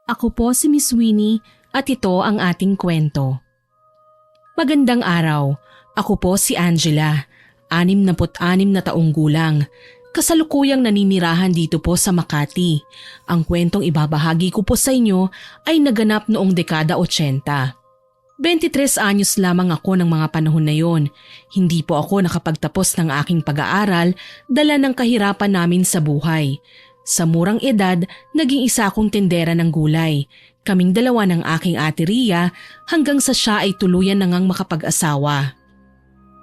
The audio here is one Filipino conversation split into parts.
Ako po si Miss Winnie at ito ang ating kwento. Magandang araw. Ako po si Angela, 66 na taong gulang. Kasalukuyang naninirahan dito po sa Makati. Ang kwentong ibabahagi ko po sa inyo ay naganap noong dekada 80. 23 anyos lamang ako ng mga panahon na yon. Hindi po ako nakapagtapos ng aking pag-aaral dala ng kahirapan namin sa buhay. Sa murang edad, naging isa akong tindera ng gulay. Kaming dalawa ng aking ate Ria hanggang sa siya ay tuluyan na ngang makapag-asawa.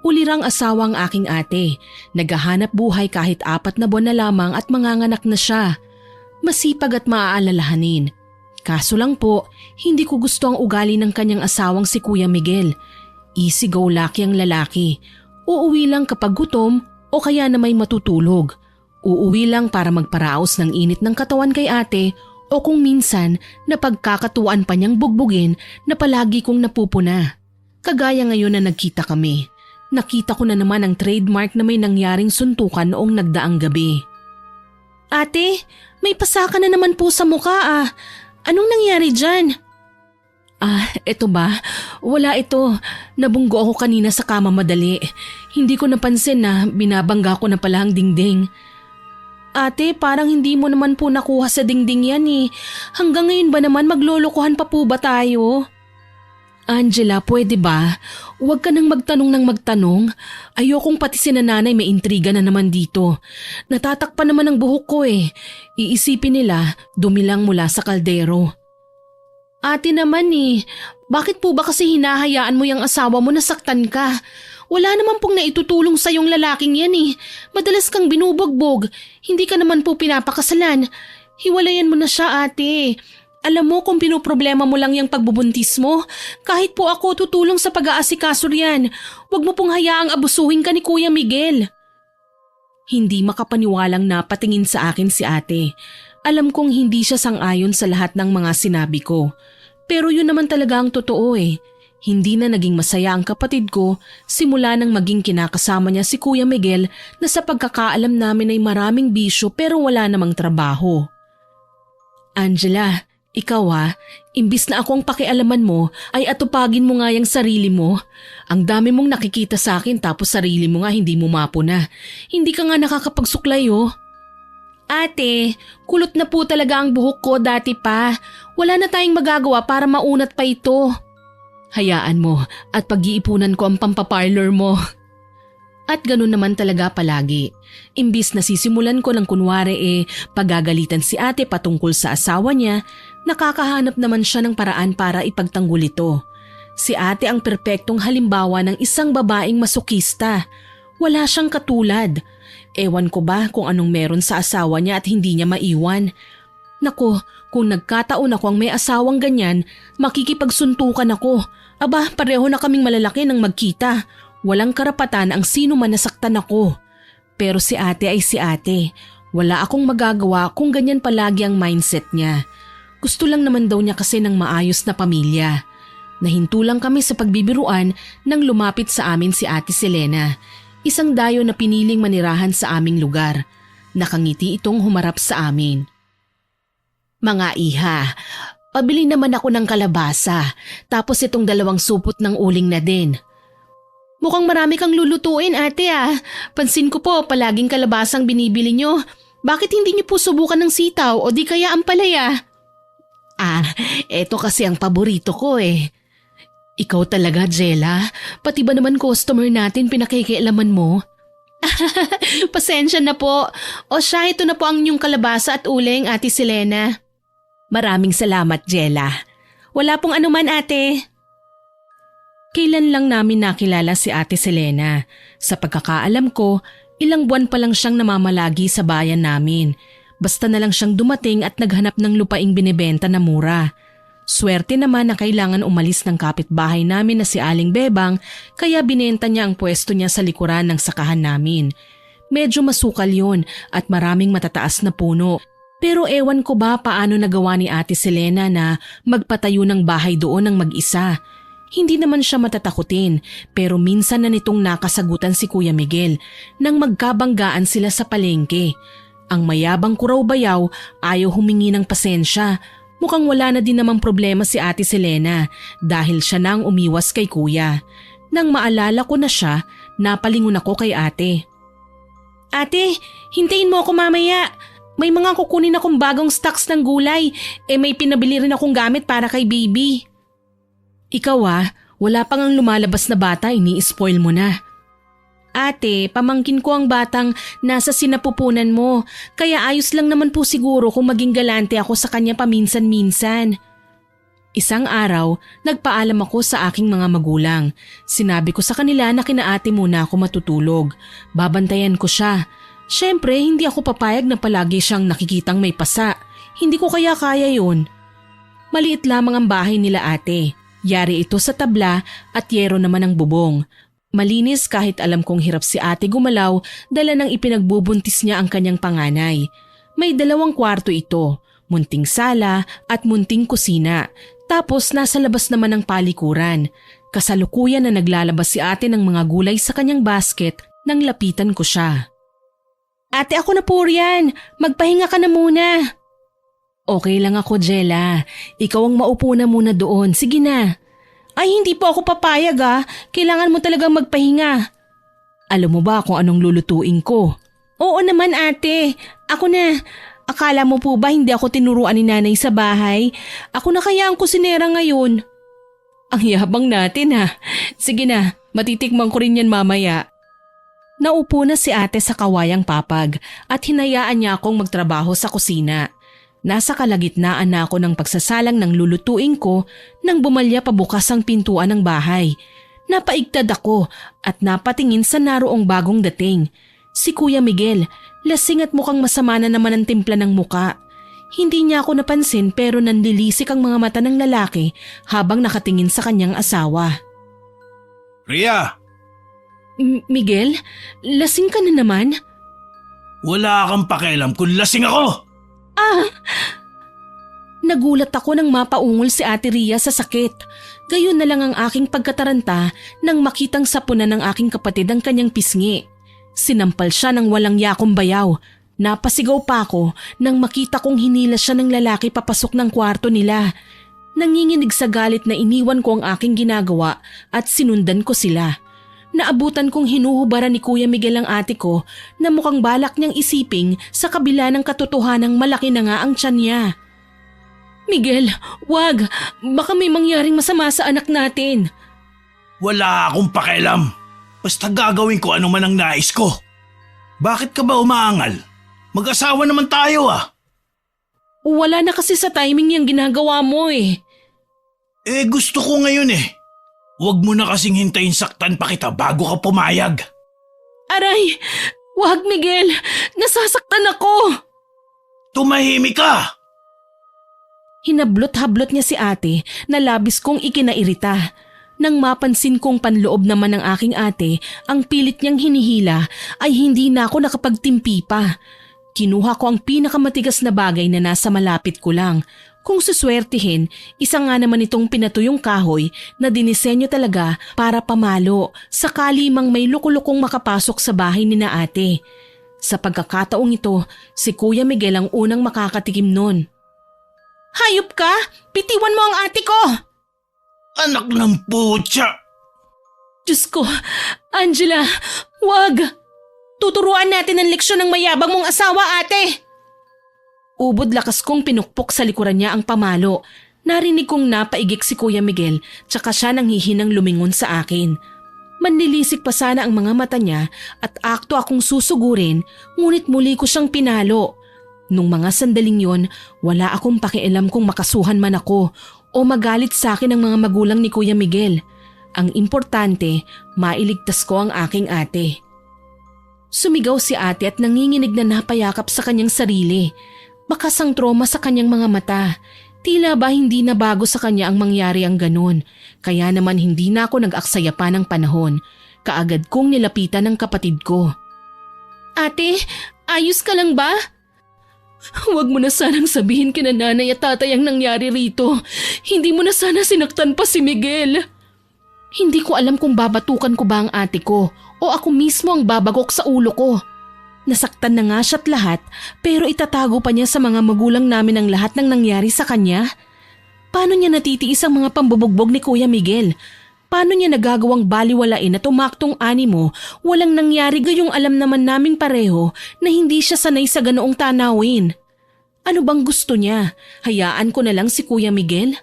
Ulirang asawa ang aking ate, naghahanap buhay kahit 4 na buwan na lamang at manganganak na siya. Masipag at maaalalahanin. Kaso lang po, hindi ko gusto ang ugali ng kanyang asawang si Kuya Miguel. Easy go lucky ang lalaki. Uuwi lang kapag gutom o kaya na may matutulog. Uuwi lang para magparaos ng init ng katawan kay ate o kung minsan napagkakatuan pa niyang bugbugin na palagi kong napupuna. Kagaya ngayon na nagkita kami. Nakita ko na naman ang trademark na may nangyaring suntukan noong nagdaang gabi. Ate, may pasaka na naman po sa muka ah. Anong nangyari dyan? Eto ba? Wala ito. Nabunggo ako kanina sa kama madali. Hindi ko napansin na binabangga ko na pala ang dingding. Ate, parang hindi mo naman po nakuha sa dingding yan eh. Hanggang ngayon ba naman maglolokohan pa po ba tayo? Angela, pwede ba? Huwag ka nang magtanong ng magtanong. Ayokong pati si nanay may intriga na naman dito. Natatakpan naman ang buhok ko eh. Iisipin nila, dumilang mula sa kaldero. Ate naman eh, bakit po ba kasi hinahayaan mo yung asawa mo na saktan ka? Wala naman pong naitutulong sa yung lalaking yan eh. Madalas kang binubugbog. Hindi ka naman po pinapakasalan. Hiwalayan mo na siya ate. Alam mo kung pinoproblema mo lang yung pagbubuntis mo, kahit po ako tutulong sa pag-aasikaso riyan. Huwag mo pong hayaang abusuhin ka ni Kuya Miguel. Hindi makapaniwalang napatingin sa akin si ate. Alam kong hindi siya sang-ayon sa lahat ng mga sinabi ko. Pero yun naman talaga ang totoo eh. Hindi na naging masaya ang kapatid ko simula nang maging kinakasama niya si Kuya Miguel na sa pagkakaalam namin ay maraming bisyo pero wala namang trabaho. Angela, ikaw imbis na ako ang pakialaman mo ay atupagin mo nga yung sarili mo. Ang dami mong nakikita sa akin tapos sarili mo nga hindi mo mapuna. Hindi ka nga nakakapagsuklay oh. Ate, kulot na po talaga ang buhok ko dati pa. Wala na tayong magagawa para maunat pa ito. Hayaan mo at pag-iipunan ko ang pampaparlor mo. At ganun naman talaga palagi. Imbis na sisimulan ko ng kunwari pagagalitan si ate patungkol sa asawa niya, nakakahanap naman siya ng paraan para ipagtanggol ito. Si ate ang perpektong halimbawa ng isang babaeng masokista. Wala siyang katulad. Ewan ko ba kung anong meron sa asawa niya at hindi niya maiwan. Nako, kung nagkataon ako ang may asawang ganyan, makikipagsuntukan ako. Aba, pareho na kaming malalaki nang magkita. Walang karapatan ang sino man nasaktan ako. Pero si ate ay si ate. Wala akong magagawa kung ganyan palagi ang mindset niya. Gusto lang naman daw niya kasi ng maayos na pamilya. Nahinto lang kami sa pagbibiruan nang lumapit sa amin si Ate Selena. Isang dayo na piniling manirahan sa aming lugar. Nakangiti itong humarap sa amin. Mga iha, pabili naman ako ng kalabasa, tapos itong 2 supot ng uling na din. Mukhang marami kang lulutuin ate Pansin ko po palaging kalabasang binibili nyo. Bakit hindi nyo po subukan ng sitaw o di kaya ang palaya? Eto kasi ang paborito ko eh. Ikaw talaga, Jella. Pati ba naman customer natin pinakikialaman mo? Pasensya na po. O siya, ito na po ang inyong kalabasa at uling, Ate Selena. Maraming salamat, Jella. Wala pong anuman, ate. Kailan lang namin nakilala si Ate Selena. Sa pagkakaalam ko, ilang buwan pa lang siyang namamalagi sa bayan namin. Basta na lang siyang dumating at naghanap ng lupaing binibenta na mura. Swerte naman na kailangan umalis ng kapitbahay namin na si Aling Bebang kaya binenta niya ang pwesto niya sa likuran ng sakahan namin. Medyo masukal yun at maraming matataas na puno. Pero ewan ko ba paano nagawa ni Ate Selena na magpatayo ng bahay doon ng mag-isa. Hindi naman siya matatakutin pero minsan na nitong nakasagutan si Kuya Miguel nang magkabanggaan sila sa palengke. Ang mayabang kuraw bayaw ayaw humingi ng pasensya. Mukhang wala na din namang problema si Ate Selena dahil siya na ang umiwas kay kuya. Nang maalala ko na siya, napalingon ako kay ate. Ate, hintayin mo ako mamaya. May mga kukunin akong bagong stocks ng gulay. May pinabili rin akong gamit para kay baby. Ikaw wala pang ang lumalabas na bata, ini-spoil mo na. Ate, pamangkin ko ang batang nasa sinapupunan mo. Kaya ayos lang naman po siguro kung maging galante ako sa kanya paminsan-minsan. Isang araw, nagpaalam ako sa aking mga magulang. Sinabi ko sa kanila na kinaate muna ako matutulog. Babantayan ko siya. Siyempre, hindi ako papayag na palagi siyang nakikitang may pasa. Hindi ko kaya yun. Maliit lamang ang bahay nila ate. Yari ito sa tabla at yero naman ang bubong. Malinis kahit alam kong hirap si ate gumalaw dala ng ipinagbubuntis niya ang kanyang panganay. May 2 kwarto ito, munting sala at munting kusina. Tapos nasa labas naman ang palikuran. Kasalukuyan na naglalabas si ate ng mga gulay sa kanyang basket nang lapitan ko siya. Ate, ako na po riyan. Magpahinga ka na muna. Okay lang ako, Jella. Ikaw ang maupo na muna doon. Sige na. Ay, hindi po ako papayag Kailangan mo talagang magpahinga. Alam mo ba kung anong lulutuin ko? Oo naman ate. Ako na. Akala mo po ba hindi ako tinuruan ni nanay sa bahay? Ako na kaya ang kusinera ngayon. Ang yabang natin Sige na, matitikman ko rin yan mamaya. Naupo na si ate sa kawayang papag at hinayaan niya akong magtrabaho sa kusina. Nasa kalagitnaan na ako ng pagsasalang ng lulutuin ko nang bumalya pabukas ang pintuan ng bahay. Napaigtad ako at napatingin sa naroong bagong dating. Si Kuya Miguel, lasing at mukhang masama na naman ang timpla ng muka. Hindi niya ako napansin pero nanlilisik ang mga mata ng lalaki habang nakatingin sa kanyang asawa. Ria! Miguel, lasing ka na naman? Wala kang pakialam kung lasing ako! Nagulat ako nang mapaungol si Ate Ria sa sakit. Gayon na lang ang aking pagkataranta nang makitang sapunan ng aking kapatid ang kanyang pisngi. Sinampal siya ng walang yakong bayaw. Napasigaw pa ako nang makita kong hinila siya ng lalaki papasok ng kwarto nila. Nanginginig sa galit na iniwan ko ang aking ginagawa at sinundan ko sila. Naabutan kong hinuhubaran ni Kuya Miguel ang ate ko na mukhang balak niyang isiping sa kabila ng katotohanang malaki na nga ang tiyan niya. Miguel, wag! Baka may mangyaring masama sa anak natin. Wala akong pakialam. Basta gagawin ko ano man ang nais ko. Bakit ka ba umaangal? Mag-asawa naman tayo Wala na kasi sa timing yung ginagawa mo gusto ko ngayon Huwag mo na kasing hintayin saktan pa kita bago ka pumayag. Aray! Wag Miguel! Nasasaktan ako! Tumahimik ka! Hinablot-hablot niya si ate na labis kong ikinairita. Nang mapansin kong panloob naman ng aking ate ang pilit niyang hinihila ay hindi na ako nakapagtimpi pa. Kinuha ko ang pinakamatigas na bagay na nasa malapit ko lang. Kung suswertihin, isa nga naman itong pinatuyong kahoy na dinisenyo talaga para pamalo sakali mang may lukulukong makapasok sa bahay ni na ate. Sa pagkakataong ito, si Kuya Miguel ang unang makakatikim nun. Hayop ka! Bitiwan mo ang ate ko! Anak ng putya! Diyos ko, Angela, wag! Tuturuan natin ang leksyon ng mayabang mong asawa, ate! Ubod lakas kong pinukpok sa likuran niya ang pamalo. Narinig kong napaigik si Kuya Miguel tsaka siya nang hihinang lumingon sa akin. Manlilisik pa sana ang mga mata niya at akto akong susugurin ngunit muli ko siyang pinalo. Nung mga sandaling yon, wala akong pakialam kung makasuhan man ako o magalit sa akin ang mga magulang ni Kuya Miguel. Ang importante, mailigtas ko ang aking ate. Sumigaw si ate at nanginginig na napayakap sa kanyang sarili. Bakas ang trauma sa kanyang mga mata. Tila ba hindi na bago sa kanya ang mangyari ang ganun. Kaya naman hindi na ako nag-aksaya pa ng panahon. Kaagad kong nilapitan ng kapatid ko. Ate, ayos ka lang ba? Huwag mo na sanang sabihin kina nanay at tatay ang nangyari rito. Hindi mo na sana sinaktan pa si Miguel. Hindi ko alam kung babatukan ko ba ang ate ko o ako mismo ang babagok sa ulo ko. Nasaktan na nga siya't lahat pero itatago pa niya sa mga magulang namin ang lahat ng nangyari sa kanya? Paano niya natitiis ang mga pambubugbog ni Kuya Miguel? Paano niya nagagawang baliwalain at umaktong animo walang nangyari gayong alam naman naming pareho na hindi siya sanay sa ganoong tanawin? Ano bang gusto niya? Hayaan ko na lang si Kuya Miguel?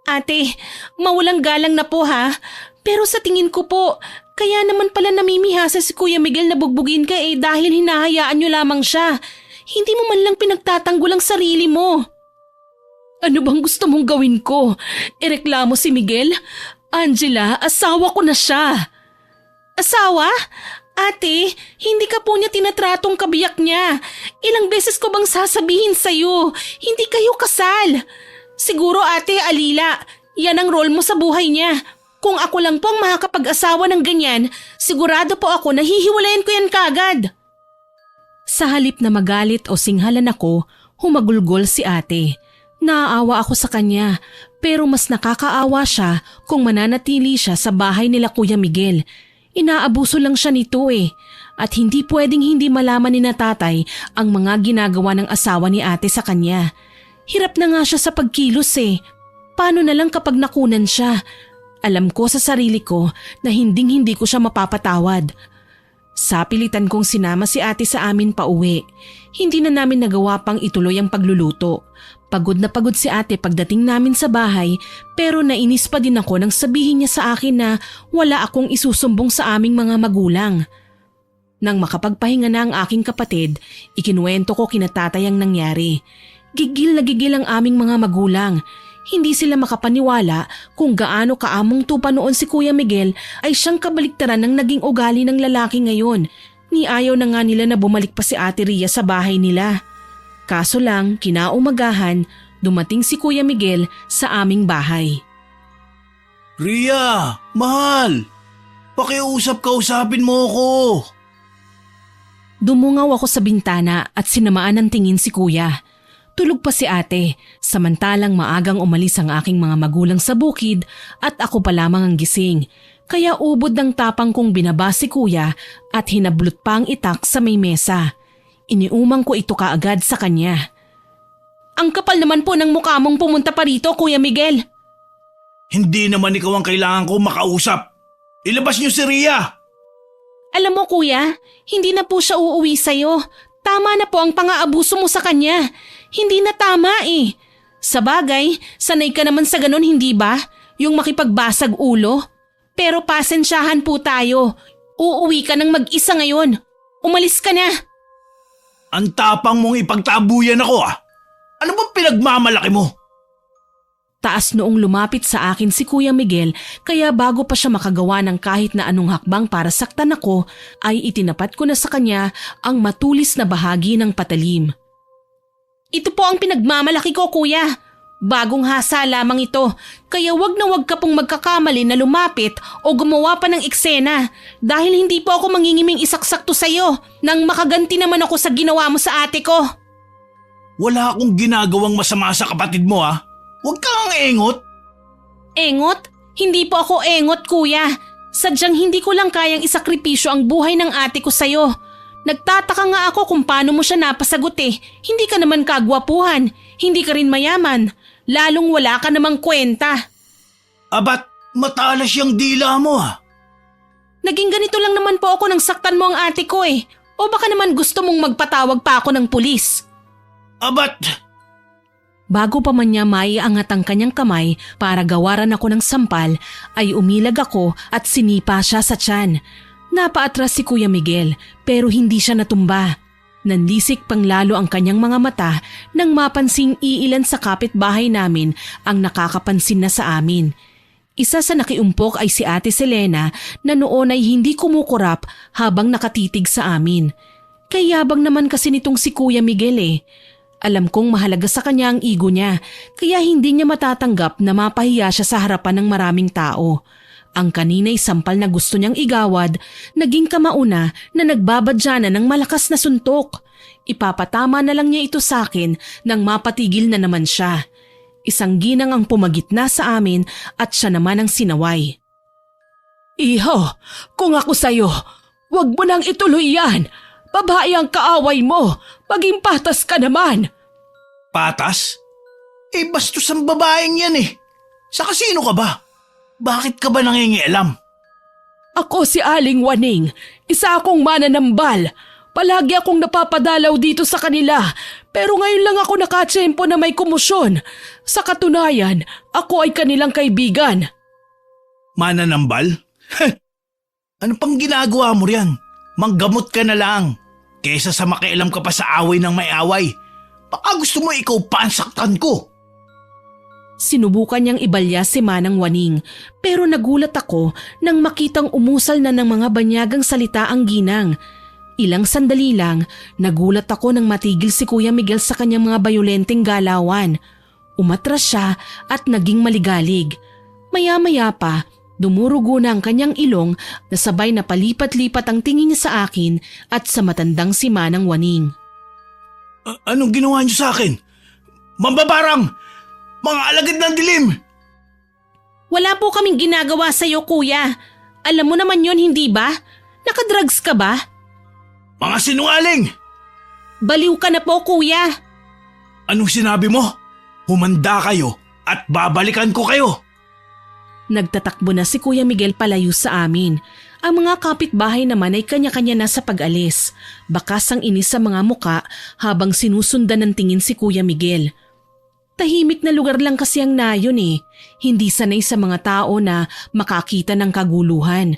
Ate, mawalang galang na po ha. Pero sa tingin ko po, kaya naman pala namimihasa si Kuya Miguel na bugbugin ka dahil hinahayaan niyo lamang siya. Hindi mo man lang pinagtatanggol ang sarili mo. Ano bang gusto mong gawin ko? Ireklamo si Miguel? Angela, asawa ko na siya. Asawa? Ate, hindi ka po niya tinatratong kabiyak niya. Ilang beses ko bang sasabihin sa'yo, hindi kayo kasal. Siguro ate, alila, yan ang role mo sa buhay niya. Kung ako lang po ang makakapag-asawa ng ganyan, sigurado po ako na hihiwalayan ko yan kagad. Sa halip na magalit o singhalan ako, humagulgol si ate. Naaawa ako sa kanya, pero mas nakakaawa siya kung mananatili siya sa bahay nila Kuya Miguel. Inaabuso lang siya nito at hindi pwedeng hindi malaman ni na tatay ang mga ginagawa ng asawa ni ate sa kanya. Hirap na nga siya sa pagkilos Paano na lang kapag nakunan siya? Alam ko sa sarili ko na hinding-hindi ko siya mapapatawad. Sa pilitan kong sinama si ate sa amin pauwi, hindi na namin nagawa pang ituloy ang pagluluto. Pagod na pagod si ate pagdating namin sa bahay pero nainis pa din ako nang sabihin niya sa akin na wala akong isusumbong sa aming mga magulang. Nang makapagpahinga na ang aking kapatid, ikinuwento ko kina tatay ang nangyari. Gigil na gigil ang aming mga magulang. Hindi sila makapaniwala kung gaano kaamong tupa noon si Kuya Miguel ay siyang kabaliktaran ng naging ugali ng lalaki ngayon. Ni ayaw na nga nila na bumalik pa si Ate Ria sa bahay nila. Kaso lang, kinaumagahan, dumating si Kuya Miguel sa aming bahay. Ria, mahal, pakiusap-kausapin mo ako. Dumungaw ako sa bintana at sinamaan ng tingin si Kuya. Tulog pa si ate, samantalang maagang umalis ang aking mga magulang sa bukid at ako pa lamang ang gising. Kaya ubod ng tapang kong binaba si Kuya at hinablot pa ang itak sa may mesa. Iniumang ko ito kaagad sa kanya. Ang kapal naman po ng mukha mong pumunta pa rito, Kuya Miguel. Hindi naman ikaw ang kailangan ko makausap. Ilabas niyo si Ria. Alam mo Kuya, hindi na po siya uuwi sa'yo. Tama na po ang pang-aabuso mo sa kanya. Hindi na tama Sa bagay, sanay ka naman sa ganun hindi ba? Yung makipagbasag ulo. Pero pasensyahan po tayo. Uuwi ka ng mag-isa ngayon. Umalis ka na. Ang tapang mong ipagtabuyan ako Ano bang pinagmamalaki mo? Taas noong lumapit sa akin si Kuya Miguel kaya bago pa siya makagawa ng kahit na anong hakbang para saktan ako ay itinapat ko na sa kanya ang matulis na bahagi ng patalim. Ito po ang pinagmamalaki ko Kuya. Bagong hasa lamang ito kaya wag na wag ka pong magkakamali na lumapit o gumawa pa ng eksena dahil hindi po ako mangingiming isaksakto sa'yo nang makaganti naman ako sa ginawa mo sa ate ko. Wala akong ginagawang masama sa kapatid mo Huwag kang engot. Engot? Hindi po ako engot, Kuya. Sadyang hindi ko lang kayang isakripisyo ang buhay ng ate ko sa'yo. Nagtataka nga ako kung paano mo siya napasagot Hindi ka naman kagwapuhan, hindi ka rin mayaman. Lalong wala ka namang kwenta. Abat, matalas yung dila mo Naging ganito lang naman po ako nang saktan mo ang ate ko O baka naman gusto mong magpatawag pa ako ng pulis. Abat! Bago pa man niya maiangat ang kanyang kamay para gawaran ako ng sampal, ay umilag ako at sinipa siya sa tiyan. Napaatras si Kuya Miguel pero hindi siya natumba. Nanlisik pang lalo ang kanyang mga mata nang mapansing iilan sa kapitbahay namin ang nakakapansin na sa amin. Isa sa nakiumpok ay si Ate Selena na noon ay hindi kumukurap habang nakatitig sa amin. Kayabang naman kasi nitong si Kuya Miguel Alam kong mahalaga sa kanya ang ego niya, kaya hindi niya matatanggap na mapahiya siya sa harapan ng maraming tao. Ang kanina'y sampal na gusto niyang igawad, naging kamauna na nagbabadya na ng malakas na suntok. Ipapatama na lang niya ito sa akin nang mapatigil na naman siya. Isang ginang ang pumagitna sa amin at siya naman ang sinaway. Iho, kung ako sa'yo, wag mo nang ituloy yan. Babae ang kaaway mo. Maging patas ka naman. Patas? Bastos ang babaeng yan eh. Sa kasino ka ba? Bakit ka ba nangingialam? Ako si Aling Waning. Isa akong mananambal. Palagi akong napapadalaw dito sa kanila. Pero ngayon lang ako nakatsyempo na may kumusyon. Sa katunayan, ako ay kanilang kaibigan. Mananambal? Ano pang ginagawa mo riyan? Manggamot ka na lang. Kesa sa makialam ka pa sa away ng may away. Baka gusto mo ikaw pa ang saktan ko. Sinubukan niyang ibalya si Manang Waning pero nagulat ako nang makitang umusal na ng mga banyagang salita ang ginang. Ilang sandali lang, nagulat ako nang matigil si Kuya Miguel sa kanyang mga bayolenteng galawan. Umatras siya at naging maligalig. Maya-maya pa, dumurugo na ang kanyang ilong na sabay na palipat-lipat ang tingin niya sa akin at sa matandang si Manang Waning. Anong ginawa niyo sa akin? Mambabarang! Mga alagad ng dilim! Wala po kaming ginagawa sa iyo, kuya. Alam mo naman yon, hindi ba? Nakadrugs ka ba? Mga sinungaling! Baliw ka na po, kuya. Anong sinabi mo? Humanda kayo at babalikan ko kayo. Nagtatakbo na si Kuya Miguel palayo sa amin. Ang mga kapitbahay naman ay kanya-kanya na sa pag-alis. Bakas ang inis sa mga muka habang sinusundan ng tingin si Kuya Miguel. Tahimik na lugar lang kasi ang nayon eh. Hindi sanay sa mga tao na makakita ng kaguluhan.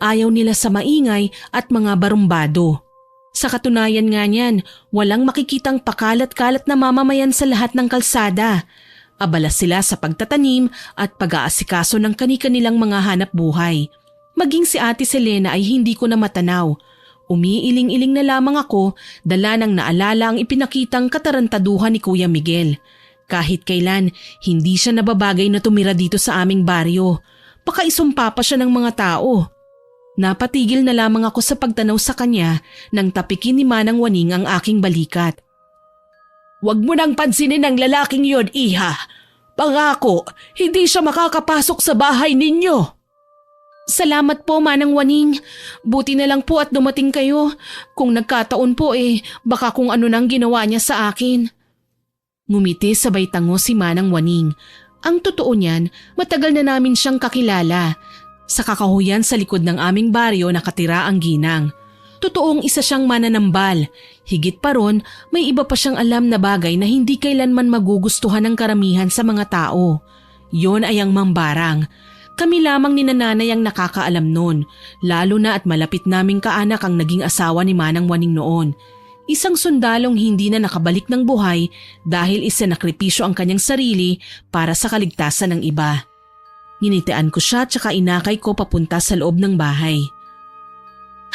Ayaw nila sa maingay at mga barumbado. Sa katunayan nga niyan, walang makikitang pakalat-kalat na mamamayan sa lahat ng kalsada. Abala sila sa pagtatanim at pag-aasikaso ng kani-kanilang mga hanap buhay. Maging si Ate Selena ay hindi ko na matanaw. Umiiling-iling na lamang ako, dala ng naalala ang ipinakitang katarantaduhan ni Kuya Miguel. Kahit kailan, hindi siya nababagay na tumira dito sa aming baryo. Pakaisumpa pa siya ng mga tao. Napatigil na lamang ako sa pagtanaw sa kanya nang tapikin ni Manang Waning ang aking balikat. Huwag mo nang pansinin ang lalaking yon, iha. Pangako, hindi siya makakapasok sa bahay ninyo. Salamat po, Manang Waning. Buti na lang po at dumating kayo. Kung nagkataon po baka kung ano nang ginawa niya sa akin. Ngumiti sabay tango si Manang Waning. Ang totoo niyan, matagal na namin siyang kakilala. Sa kakahuyan sa likod ng aming baryo nakatira ang ginang. Totoong isa siyang mananambal. Higit pa ron, may iba pa siyang alam na bagay na hindi kailanman magugustuhan ng karamihan sa mga tao. Yon ay ang mambarang. Kami lamang ni nanay ang nakakaalam noon, lalo na at malapit naming kaanak ang naging asawa ni Manang Waning noon. Isang sundalong hindi na nakabalik ng buhay dahil isinakripisyo ang kanyang sarili para sa kaligtasan ng iba. Nginitian ko siya tsaka inakay ko papunta sa loob ng bahay.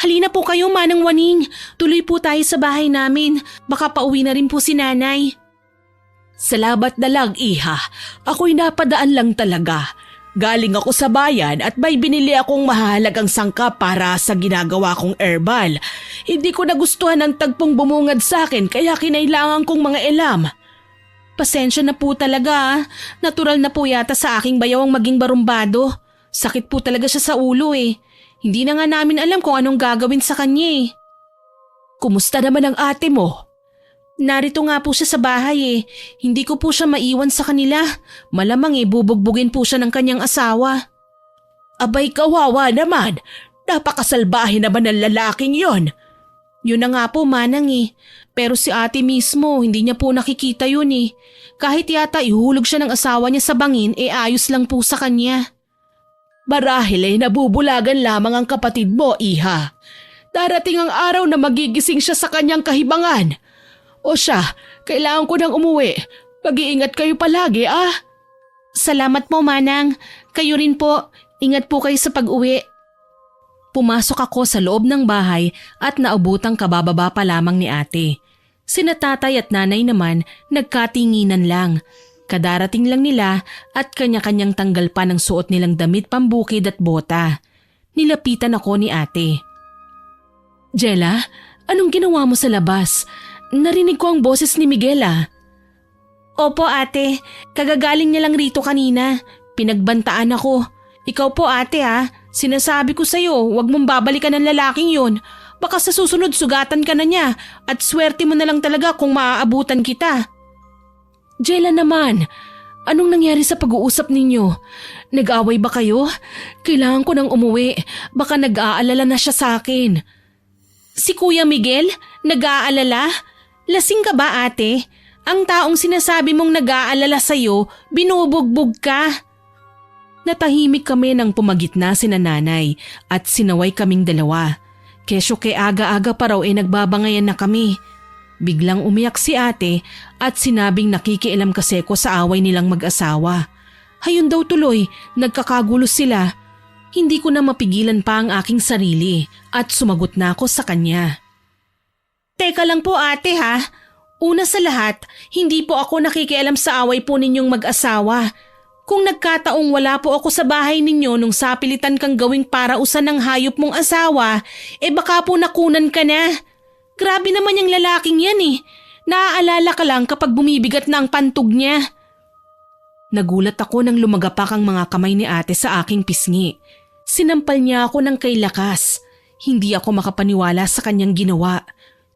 Halina po kayo, Manang Waning. Tuloy po tayo sa bahay namin. Baka pauwi na rin po si nanay. Salamat na lang, iha. Ako'y napadaan lang talaga. Galing ako sa bayan at may binili akong mahalagang sangkap para sa ginagawa kong herbal. Hindi ko nagustuhan ang tagpong bumungad sa akin kaya kinailangan kong mga elam. Pasensya na po talaga. Natural na po yata sa aking bayaw ang maging barumbado. Sakit po talaga siya sa ulo eh. Hindi na nga namin alam kung anong gagawin sa kanya eh. Kumusta naman ang ate mo? Narito nga po siya sa bahay eh. Hindi ko po siya maiwan sa kanila. Malamang bubugbugin po siya ng kanyang asawa. Abay kawawa naman. Napakasalbahe naman ng lalaking yon. Yun na nga po, Manang eh. Pero si ate mismo, hindi niya po nakikita yun eh. Kahit yata ihulog siya ng asawa niya sa bangin, ayos lang po sa kanya. Marahil nabubulagan lamang ang kapatid mo, iha. Darating ang araw na magigising siya sa kanyang kahibangan. O siya, kailangan ko nang umuwi. Mag-iingat kayo palagi, ah. Salamat po, Manang. Kayo rin po. Ingat po kayo sa pag-uwi. Pumasok ako sa loob ng bahay at naabutang kabababa pa lamang ni ate. Sina tatay at nanay naman nagkatinginan lang. Kadarating lang nila at kanya-kanyang tanggal pa ng suot nilang damit pambukid at bota. Nilapitan ako ni ate. Jella, anong ginawa mo sa labas? Narinig ko ang boses ni Miguel ah. Opo ate, kagagaling niya lang rito kanina. Pinagbantaan ako. Ikaw po ate ah, sinasabi ko sa'yo, huwag mong babalikan ng lalaking yun. Baka sa susunod sugatan ka na niya at swerte mo na lang talaga kung maaabutan kita. Jella naman, anong nangyari sa pag-uusap ninyo? Nag-away ba kayo? Kailangan ko nang umuwi. Baka nag-aalala na siya sa akin. Si Kuya Miguel? Nag-aalala? Lasing ka ba ate? Ang taong sinasabi mong nag-aalala sa'yo, binubugbog ka. Natahimik kami nang pumagitna sina nanay at sinaway kaming dalawa. Kesyo kay aga-aga pa raw nagbabangayan na kami. Biglang umiyak si ate at sinabing nakikialam kasi ko sa away nilang mag-asawa. Hayun daw tuloy, nagkakagulo sila. Hindi ko na mapigilan pa ang aking sarili at sumagot na ako sa kanya. Teka lang po ate ha. Una sa lahat, hindi po ako nakikialam sa away po ninyong mag-asawa. Kung nagkataong wala po ako sa bahay ninyo nung sapilitan kang gawing parausan ng hayop mong asawa, baka po nakunan ka na. Grabe naman yung lalaking yan eh. Naaalala ka lang kapag bumibigat na ang pantog niya. Nagulat ako nang lumagapak ang mga kamay ni ate sa aking pisngi. Sinampal niya ako ng kay lakas. Hindi ako makapaniwala sa kanyang ginawa.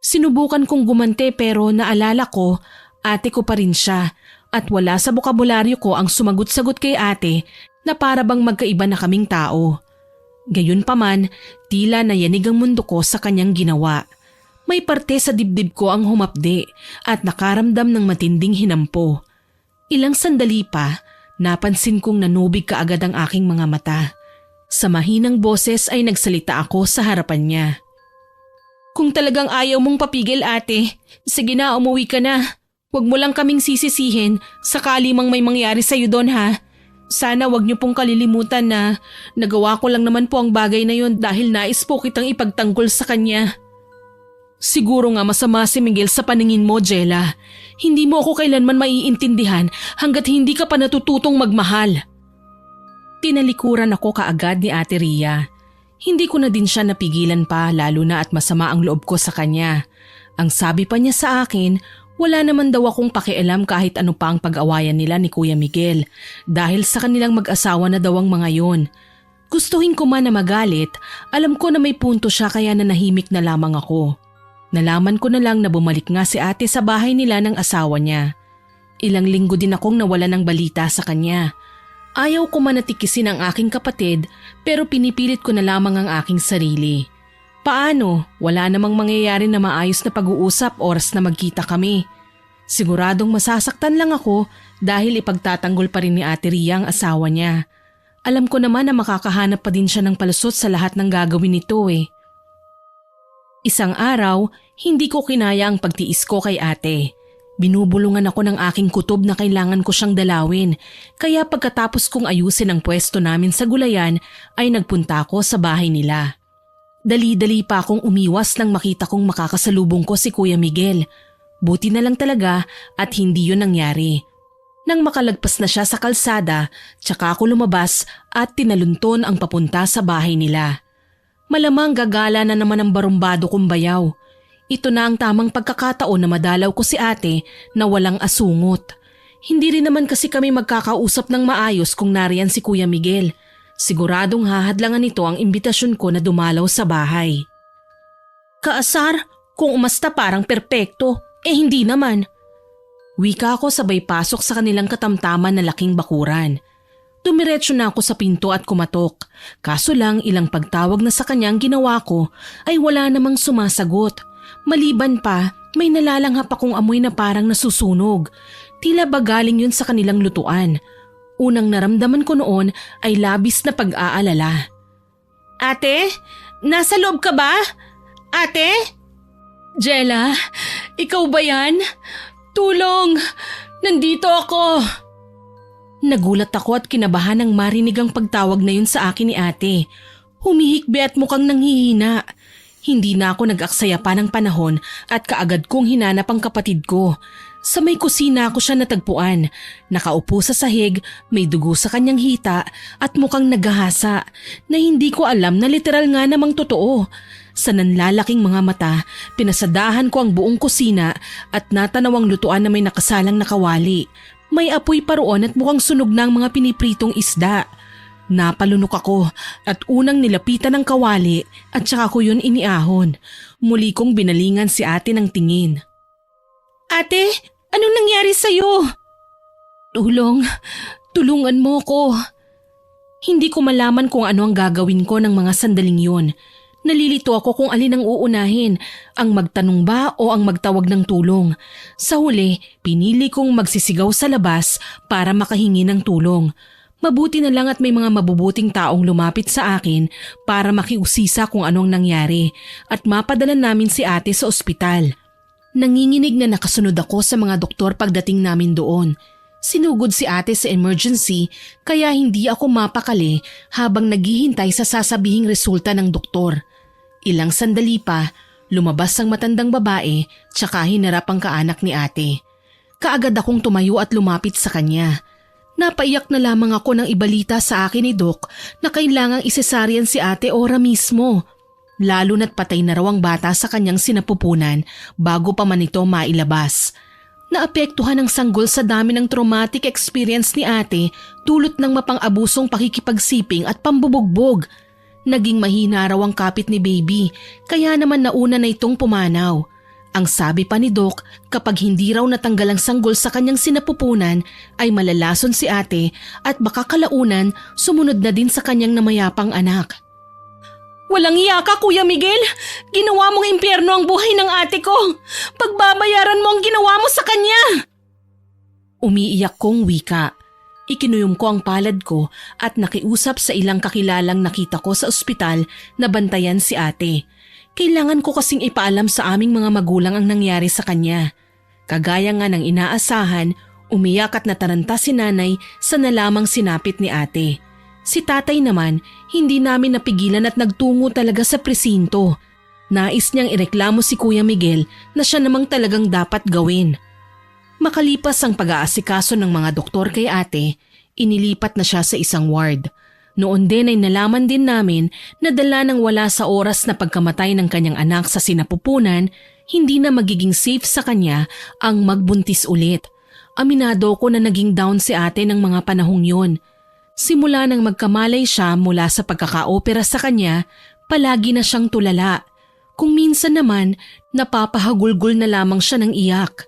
Sinubukan kong gumante pero naalala ko, ate ko pa rin siya. At wala sa bokabularyo ko ang sumagot-sagot kay ate na para bang magkaiba na kaming tao. Gayunpaman, tila nayanig ang mundo ko sa kanyang ginawa. May parte sa dibdib ko ang humapde at nakaramdam ng matinding hinampo. Ilang sandali pa, napansin kong nanubig kaagad ang aking mga mata. Sa mahinang boses ay nagsalita ako sa harapan niya. Kung talagang ayaw mong papigil ate, sige na umuwi ka na. Huwag mo lang kaming sisisihin sakali mang may mangyari sa'yo doon ha. Sana wag niyo pong kalilimutan na nagawa ko lang naman po ang bagay na yon dahil nais po kitang ipagtanggol sa kanya. Siguro nga masama si Miguel sa paningin mo, Jella. Hindi mo ako kailanman maiintindihan hanggat hindi ka pa natututong magmahal. Tinalikuran ako kaagad ni Ate Ria. Hindi ko na din siya napigilan pa lalo na at masama ang loob ko sa kanya. Ang sabi pa niya sa akin, wala naman daw akong pakialam kahit ano pa ang pag-awayan nila ni Kuya Miguel dahil sa kanilang mag-asawa na daw ang mga yon. Gustuhin ko man na magalit, alam ko na may punto siya kaya nanahimik na lamang ako. Nalaman ko na lang na bumalik nga si ate sa bahay nila ng asawa niya. Ilang linggo din akong nawala ng balita sa kanya. Ayaw ko man natikisin ang aking kapatid pero pinipilit ko na lamang ang aking sarili. Paano? Wala namang mangyayari na maayos na pag-uusap oras na magkita kami. Siguradong masasaktan lang ako dahil ipagtatanggol pa rin ni Ate Ria ang asawa niya. Alam ko naman na makakahanap pa din siya ng palusot sa lahat ng gagawin nito eh. Isang araw, hindi ko kinaya ang pagtiis ko kay ate. Binubulungan ako ng aking kutob na kailangan ko siyang dalawin, kaya pagkatapos kong ayusin ang pwesto namin sa gulayan ay nagpunta ako sa bahay nila. Dali-dali pa akong umiwas nang makita kong makakasalubong ko si Kuya Miguel. Buti na lang talaga at hindi yun nangyari. Nang makalagpas na siya sa kalsada, tsaka ako lumabas at tinalunton ang papunta sa bahay nila. Malamang gagala na naman ang barumbado kong bayaw. Ito na ang tamang pagkakataon na madalaw ko si ate na walang asungot. Hindi rin naman kasi kami magkakausap ng maayos kung nariyan si Kuya Miguel. Siguradong hahadlangan nito ang imbitasyon ko na dumalaw sa bahay. Kaasar, kung umasta parang perpekto, hindi naman. Wika ako sabay pasok sa kanilang katamtaman na laking bakuran. Dumiretso na ako sa pinto at kumatok. Kaso lang ilang pagtawag na sa kanyang ginawa ko ay wala namang sumasagot. Maliban pa, may nalalanghap akong amoy na parang nasusunog. Tila ba galing yun sa kanilang lutuan. Unang naramdaman ko noon ay labis na pag-aalala. Ate, nasa loob ka ba? Ate? Jella, ikaw ba yan? Tulong! Nandito ako! Nagulat ako at kinabahan nang marinig ang pagtawag na yun sa akin ni ate. Humihikbi at mukhang nanghihina. Hindi na ako nag-aksaya pa ng panahon at kaagad kong hinanap ang kapatid ko. Sa may kusina ako siya natagpuan. Nakaupo sa sahig, may dugo sa kanyang hita at mukhang naghahasa na hindi ko alam na literal nga namang totoo. Sa nanlalaking mga mata, pinasadahan ko ang buong kusina at natanaw ang lutuan na may nakasalang nakawali. May apoy pa roon at mukhang sunog na ang mga pinipritong isda. Napalunok ako at unang nilapitan ng kawali at saka ko yun iniahon. Muli kong binalingan si ate ng tingin. Ate, anong nangyari sa'yo? Tulungan mo ko. Hindi ko malaman kung ano ang gagawin ko ng mga sandaling yun. Nalilito ako kung alin ang uunahin, ang magtanong ba o ang magtawag ng tulong. Sa huli, pinili kong magsisigaw sa labas para makahingi ng tulong. Mabuti na lang at may mga mabubuting taong lumapit sa akin para makiusisa kung anong nangyari at mapadala namin si ate sa ospital. Nanginginig na nakasunod ako sa mga doktor pagdating namin doon. Sinugod si ate sa emergency kaya hindi ako mapakali habang naghihintay sa sasabihing resulta ng doktor. Ilang sandali pa, lumabas ang matandang babae tsaka hinarap ang kaanak ni ate. Kaagad akong tumayo at lumapit sa kanya. Napaiyak na lamang ako nang ibalita sa akin ni Doc na kailangang isesaryan si ate ora mismo. Lalo na't patay na raw ang bata sa kanyang sinapupunan bago pa man ito mailabas. Naapektuhan ng sanggol sa dami ng traumatic experience ni ate dulot ng mapang-abusong pakikipagsiping at pambubugbog. Naging mahina raw ang kapit ni baby kaya naman nauna na itong pumanaw. Ang sabi pa ni Doc, kapag hindi raw natanggal ang sanggol sa kanyang sinapupunan ay malalason si ate at baka kalaunan sumunod na din sa kanyang namayapang anak. Walang iya ka, Kuya Miguel! Ginawa mong impyerno ang buhay ng ate ko! Pagbabayaran mo ang ginawa mo sa kanya! Umiiyak kong wika. Ikinuyom ko ang palad ko at nakiusap sa ilang kakilalang nakita ko sa ospital na bantayan si ate. Kailangan ko kasing ipaalam sa aming mga magulang ang nangyari sa kanya. Kagaya nga ng inaasahan, umiyak at nataranta si nanay sa nalamang sinapit ni ate. Si tatay naman, hindi namin napigilan at nagtungo talaga sa presinto. Nais niyang ireklamo si Kuya Miguel na siya namang talagang dapat gawin. Makalipas ang pag-aasikaso ng mga doktor kay ate, inilipat na siya sa isang ward. Noon din ay nalaman din namin na dala ng wala sa oras na pagkamatay ng kanyang anak sa sinapupunan, hindi na magiging safe sa kanya ang magbuntis ulit. Aminado ko na naging down si ate ng mga panahong yun. Simula nang magkamalay siya mula sa pagkakaopera sa kanya, palagi na siyang tulala. Kung minsan naman, napapahagulgol na lamang siya ng iyak.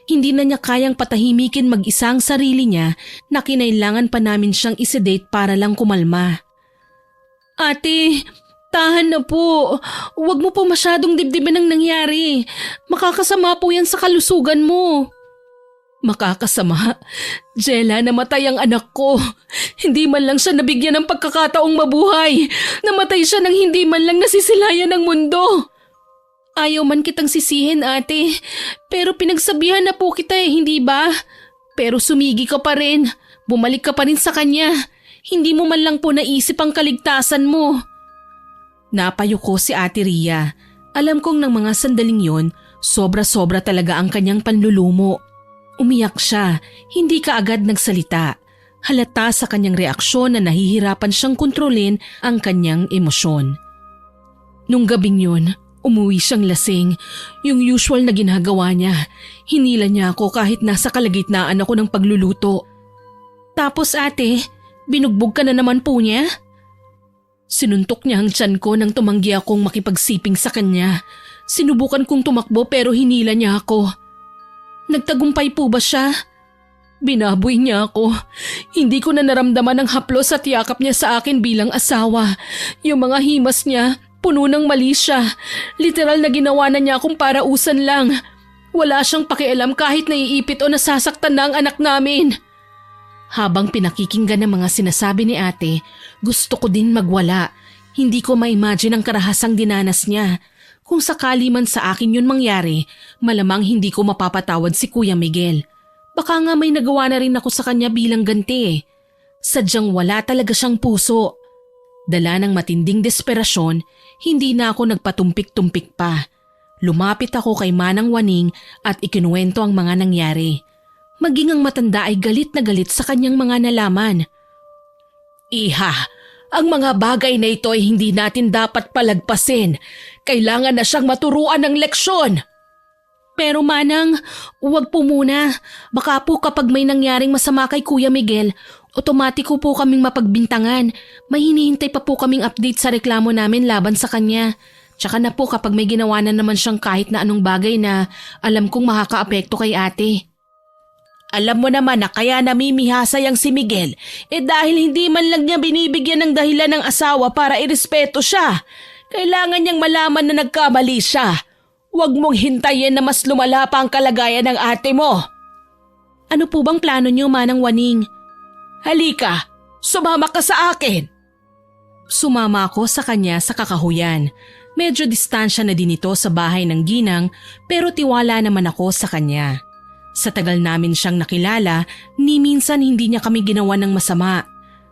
Hindi na niya kayang patahimikin mag-isa ang sarili niya na kinailangan pa namin siyang isedate para lang kumalma. Ate, tahan na po. Huwag mo po masyadong dibdibin ang nangyari. Makakasama po yan sa kalusugan mo. Makakasama? Jella, namatay ang anak ko. Hindi man lang siya nabigyan ng pagkakataong mabuhay. Namatay siya nang hindi man lang nasisilayan ng mundo. Ayaw man kitang sisihin, ate. Pero pinagsabihan na po kita hindi ba? Pero sumigi ka pa rin. Bumalik ka pa rin sa kanya. Hindi mo man lang po naisip ang kaligtasan mo. Napayo ko si Ate Ria. Alam kong ng mga sandaling yon, sobra-sobra talaga ang kanyang panlulumo. Umiyak siya, hindi kaagad nagsalita. Halata sa kanyang reaksyon na nahihirapan siyang kontrolin ang kanyang emosyon. Nung gabing yun, umuwi siyang lasing. Yung usual na ginagawa niya. Hinila niya ako kahit nasa kalagitnaan ako ng pagluluto. Tapos ate, binugbog ka na naman po niya? Sinuntok niya ang tiyan ko nang tumanggi akong makipagsiping sa kanya. Sinubukan kong tumakbo pero hinila niya ako. Nagtagumpay po ba siya? Binaboy niya ako. Hindi ko na naramdaman ang haplos at yakap niya sa akin bilang asawa. Yung mga himas niya, puno ng mali siya. Literal na ginawa na niya akong parausan lang. Wala siyang pakialam kahit naiipit o nasasaktan na ang anak namin. Habang pinakikinggan ng mga sinasabi ni ate, gusto ko din magwala. Hindi ko ma-imagine ang karahasang dinanas niya. Kung sakali man sa akin yun mangyari, malamang hindi ko mapapatawad si Kuya Miguel. Baka nga may nagawa na rin ako sa kanya bilang ganti. Sadyang wala talaga siyang puso. Dala ng matinding desperasyon, hindi na ako nagpatumpik-tumpik pa. Lumapit ako kay Manang Waning at ikinuwento ang mga nangyari. Maging ang matanda ay galit na galit sa kanyang mga nalaman. Iha, ang mga bagay na ito ay hindi natin dapat palagpasin. Kailangan na siyang maturuan ng leksyon. Pero Manang, huwag po muna. Baka po kapag may nangyaring masama kay Kuya Miguel, otomatiko po kaming mapagbintangan. May hinihintay pa po kaming update sa reklamo namin laban sa kanya. Tsaka na po kapag may ginawa na naman siyang kahit na anong bagay na alam kong makakaapekto kay ate. Alam mo naman na kaya namimihasay ang si Miguel dahil hindi man lang niya binibigyan ng dahilan ng asawa para irespeto siya. Kailangan niyang malaman na nagkamali siya. Huwag mong hintayin na mas lumala pa ang kalagayan ng ate mo. Ano po bang plano niyo, Manang Waning? Halika, sumama ka sa akin. Sumama ako sa kanya sa kakahuyan. Medyo distansya na din ito sa bahay ng ginang pero tiwala naman ako sa kanya. Sa tagal namin siyang nakilala, ni minsan hindi niya kami ginawa ng masama.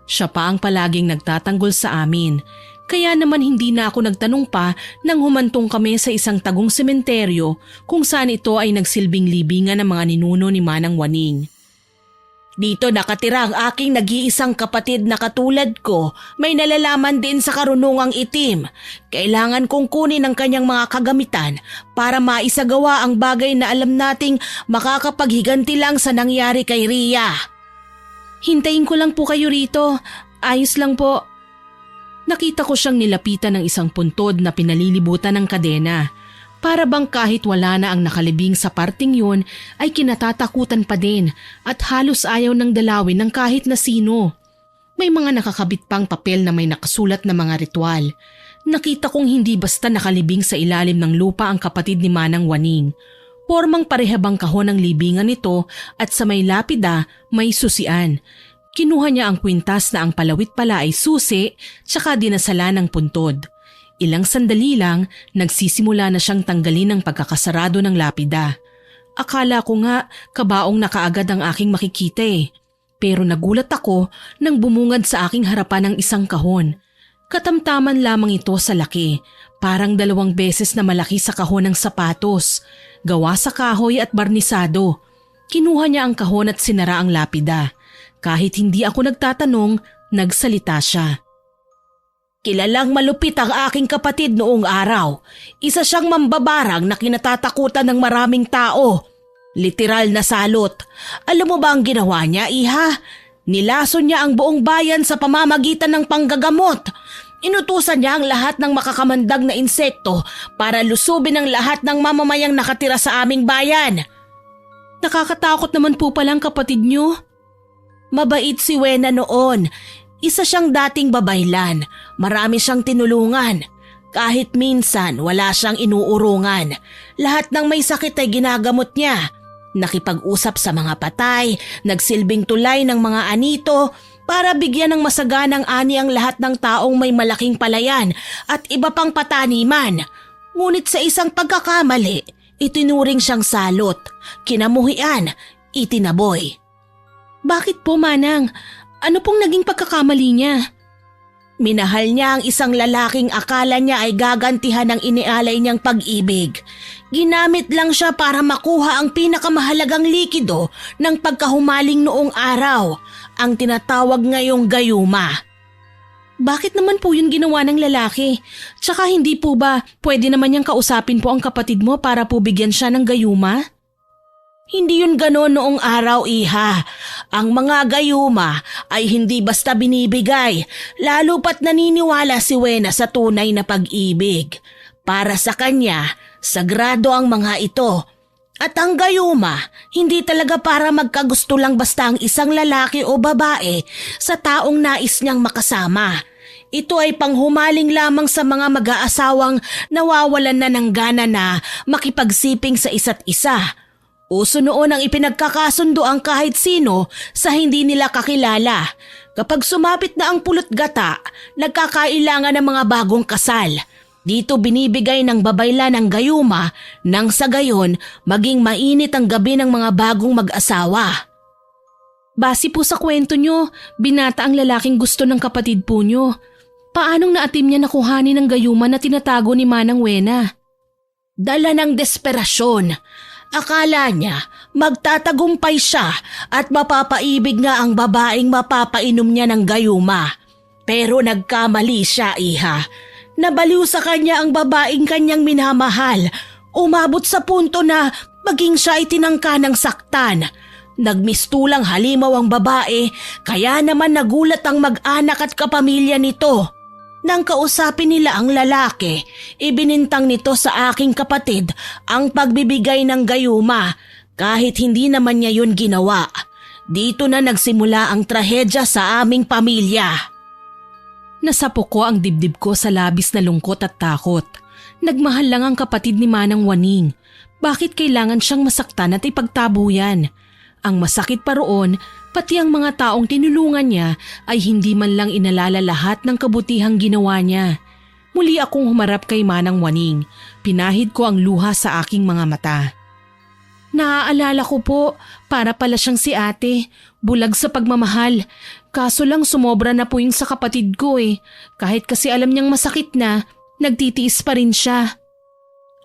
Siya pa ang palaging nagtatanggol sa amin. Kaya naman hindi na ako nagtanong pa nang humantong kami sa isang tagong sementeryo kung saan ito ay nagsilbing libingan ng mga ninuno ni Manang Waning. Dito nakatira ang aking nag-iisang kapatid na katulad ko, may nalalaman din sa karunungang itim. Kailangan kong kunin ang kanyang mga kagamitan para maisagawa ang bagay na alam nating makakapaghiganti lang sa nangyari kay Ria. Hintayin ko lang po kayo rito. Ayos lang po. Nakita ko siyang nilapitan ng isang puntod na pinalilibutan ng kadena. Para bang kahit wala na ang nakalibing sa parting yun ay kinatatakutan pa din at halos ayaw ng dalawin ng kahit na sino. May mga nakakabit pang papel na may nakasulat na mga ritual. Nakita kong hindi basta nakalibing sa ilalim ng lupa ang kapatid ni Manang Waning. Pormang parehabang kahon ang libingan nito at sa may lapida may susian. Kinuha niya ang kwintas na ang palawit pala ay susi tsaka dinasala ng puntod. Ilang sandali lang, nagsisimula na siyang tanggalin ang pagkakasarado ng lapida. Akala ko nga kabaong na kaagad ang aking makikita eh. Pero nagulat ako nang bumungad sa aking harapan ng isang kahon. Katamtaman lamang ito sa laki, parang 2 beses na malaki sa kahon ng sapatos. Gawa sa kahoy at barnisado. Kinuha niya ang kahon at sinara ang lapida. Kahit hindi ako nagtatanong, nagsalita siya. Kilalang malupit ang aking kapatid noong araw. Isa siyang mambabarang na kinatatakutan ng maraming tao. Literal na salot. Alam mo ba ang ginawa niya, iha? Nilason niya ang buong bayan sa pamamagitan ng panggagamot. Inutusan niya ang lahat ng makakamandag na insekto para lusubin ang lahat ng mamamayang nakatira sa aming bayan. Nakakatakot naman po palang kapatid niyo. Mabait si Wena noon. Isa siyang dating babaylan. Marami siyang tinulungan. Kahit minsan wala siyang inuurungan. Lahat ng may sakit ay ginagamot niya. Nakipag-usap sa mga patay, nagsilbing tulay ng mga anito para bigyan ng masaganang ani ang lahat ng taong may malaking palayan at iba pang pataniman. Ngunit sa isang pagkakamali, itinuring siyang salot, kinamuhian, itinaboy. Bakit po, Manang? Ano pong naging pagkakamali niya? Minahal niya ang isang lalaking akala niya ay gagantihan ng inialay niyang pag-ibig. Ginamit lang siya para makuha ang pinakamahalagang likido ng pagkahumaling noong araw, ang tinatawag ngayong gayuma. Bakit naman po yun ginawa ng lalaki? Tsaka hindi po ba pwede naman niyang kausapin po ang kapatid mo para po bigyan siya ng gayuma? Hindi yun ganon noong araw, iha. Ang mga gayuma ay hindi basta binibigay, lalo pat naniniwala si Wena sa tunay na pag-ibig. Para sa kanya, sagrado ang mga ito. At ang gayuma, hindi talaga para magkagusto lang basta ang isang lalaki o babae sa taong nais niyang makasama. Ito ay panghumaling lamang sa mga mag-aasawang nawawalan na ng gana na makipagsiping sa isa't isa. Uso noon ang ipinagkakasundo ang kahit sino sa hindi nila kakilala. Kapag sumapit na ang pulot gata, nagkakailangan ng mga bagong kasal. Dito binibigay ng babayla ng gayuma nang sa gayon maging mainit ang gabi ng mga bagong mag-asawa. Base po sa kwento nyo, binata ang lalaking gusto ng kapatid po nyo. Paanong naatim niya nakuhanin ng gayuma na tinatago ni Manang Wena? Dala ng desperasyon. Akala niya magtatagumpay siya at mapapaibig nga ang babaeng mapapainom niya ng gayuma. Pero nagkamali siya, iha. Nabaliw sa kanya ang babaeng kanyang minamahal. Umabot sa punto na Maging siya ay tinangka ng saktan. Nagmistulang halimaw ang babae, kaya naman nagulat ang mag-anak at kapamilya nito. Nang kausapin nila ang lalaki, ibinintang nito sa aking kapatid ang pagbibigay ng gayuma kahit hindi naman niya yun ginawa. Dito na nagsimula ang trahedya sa aming pamilya. Nasapo ko ang dibdib ko sa labis na lungkot at takot. Nagmahal lang ang kapatid ni Manang Waning. Bakit kailangan siyang masaktan at ipagtabuyan? Ang masakit pa roon, pati ang mga taong tinulungan niya ay hindi man lang inalala lahat ng kabutihang ginawa niya. Muli akong humarap kay Manang Waning. Pinahid ko ang luha sa aking mga mata. Naaalala ko po, para pala siyang si ate. Bulag sa pagmamahal. Kaso lang sumobra na po yung sa kapatid ko eh. Kahit kasi alam niyang masakit na, nagtitiis pa rin siya.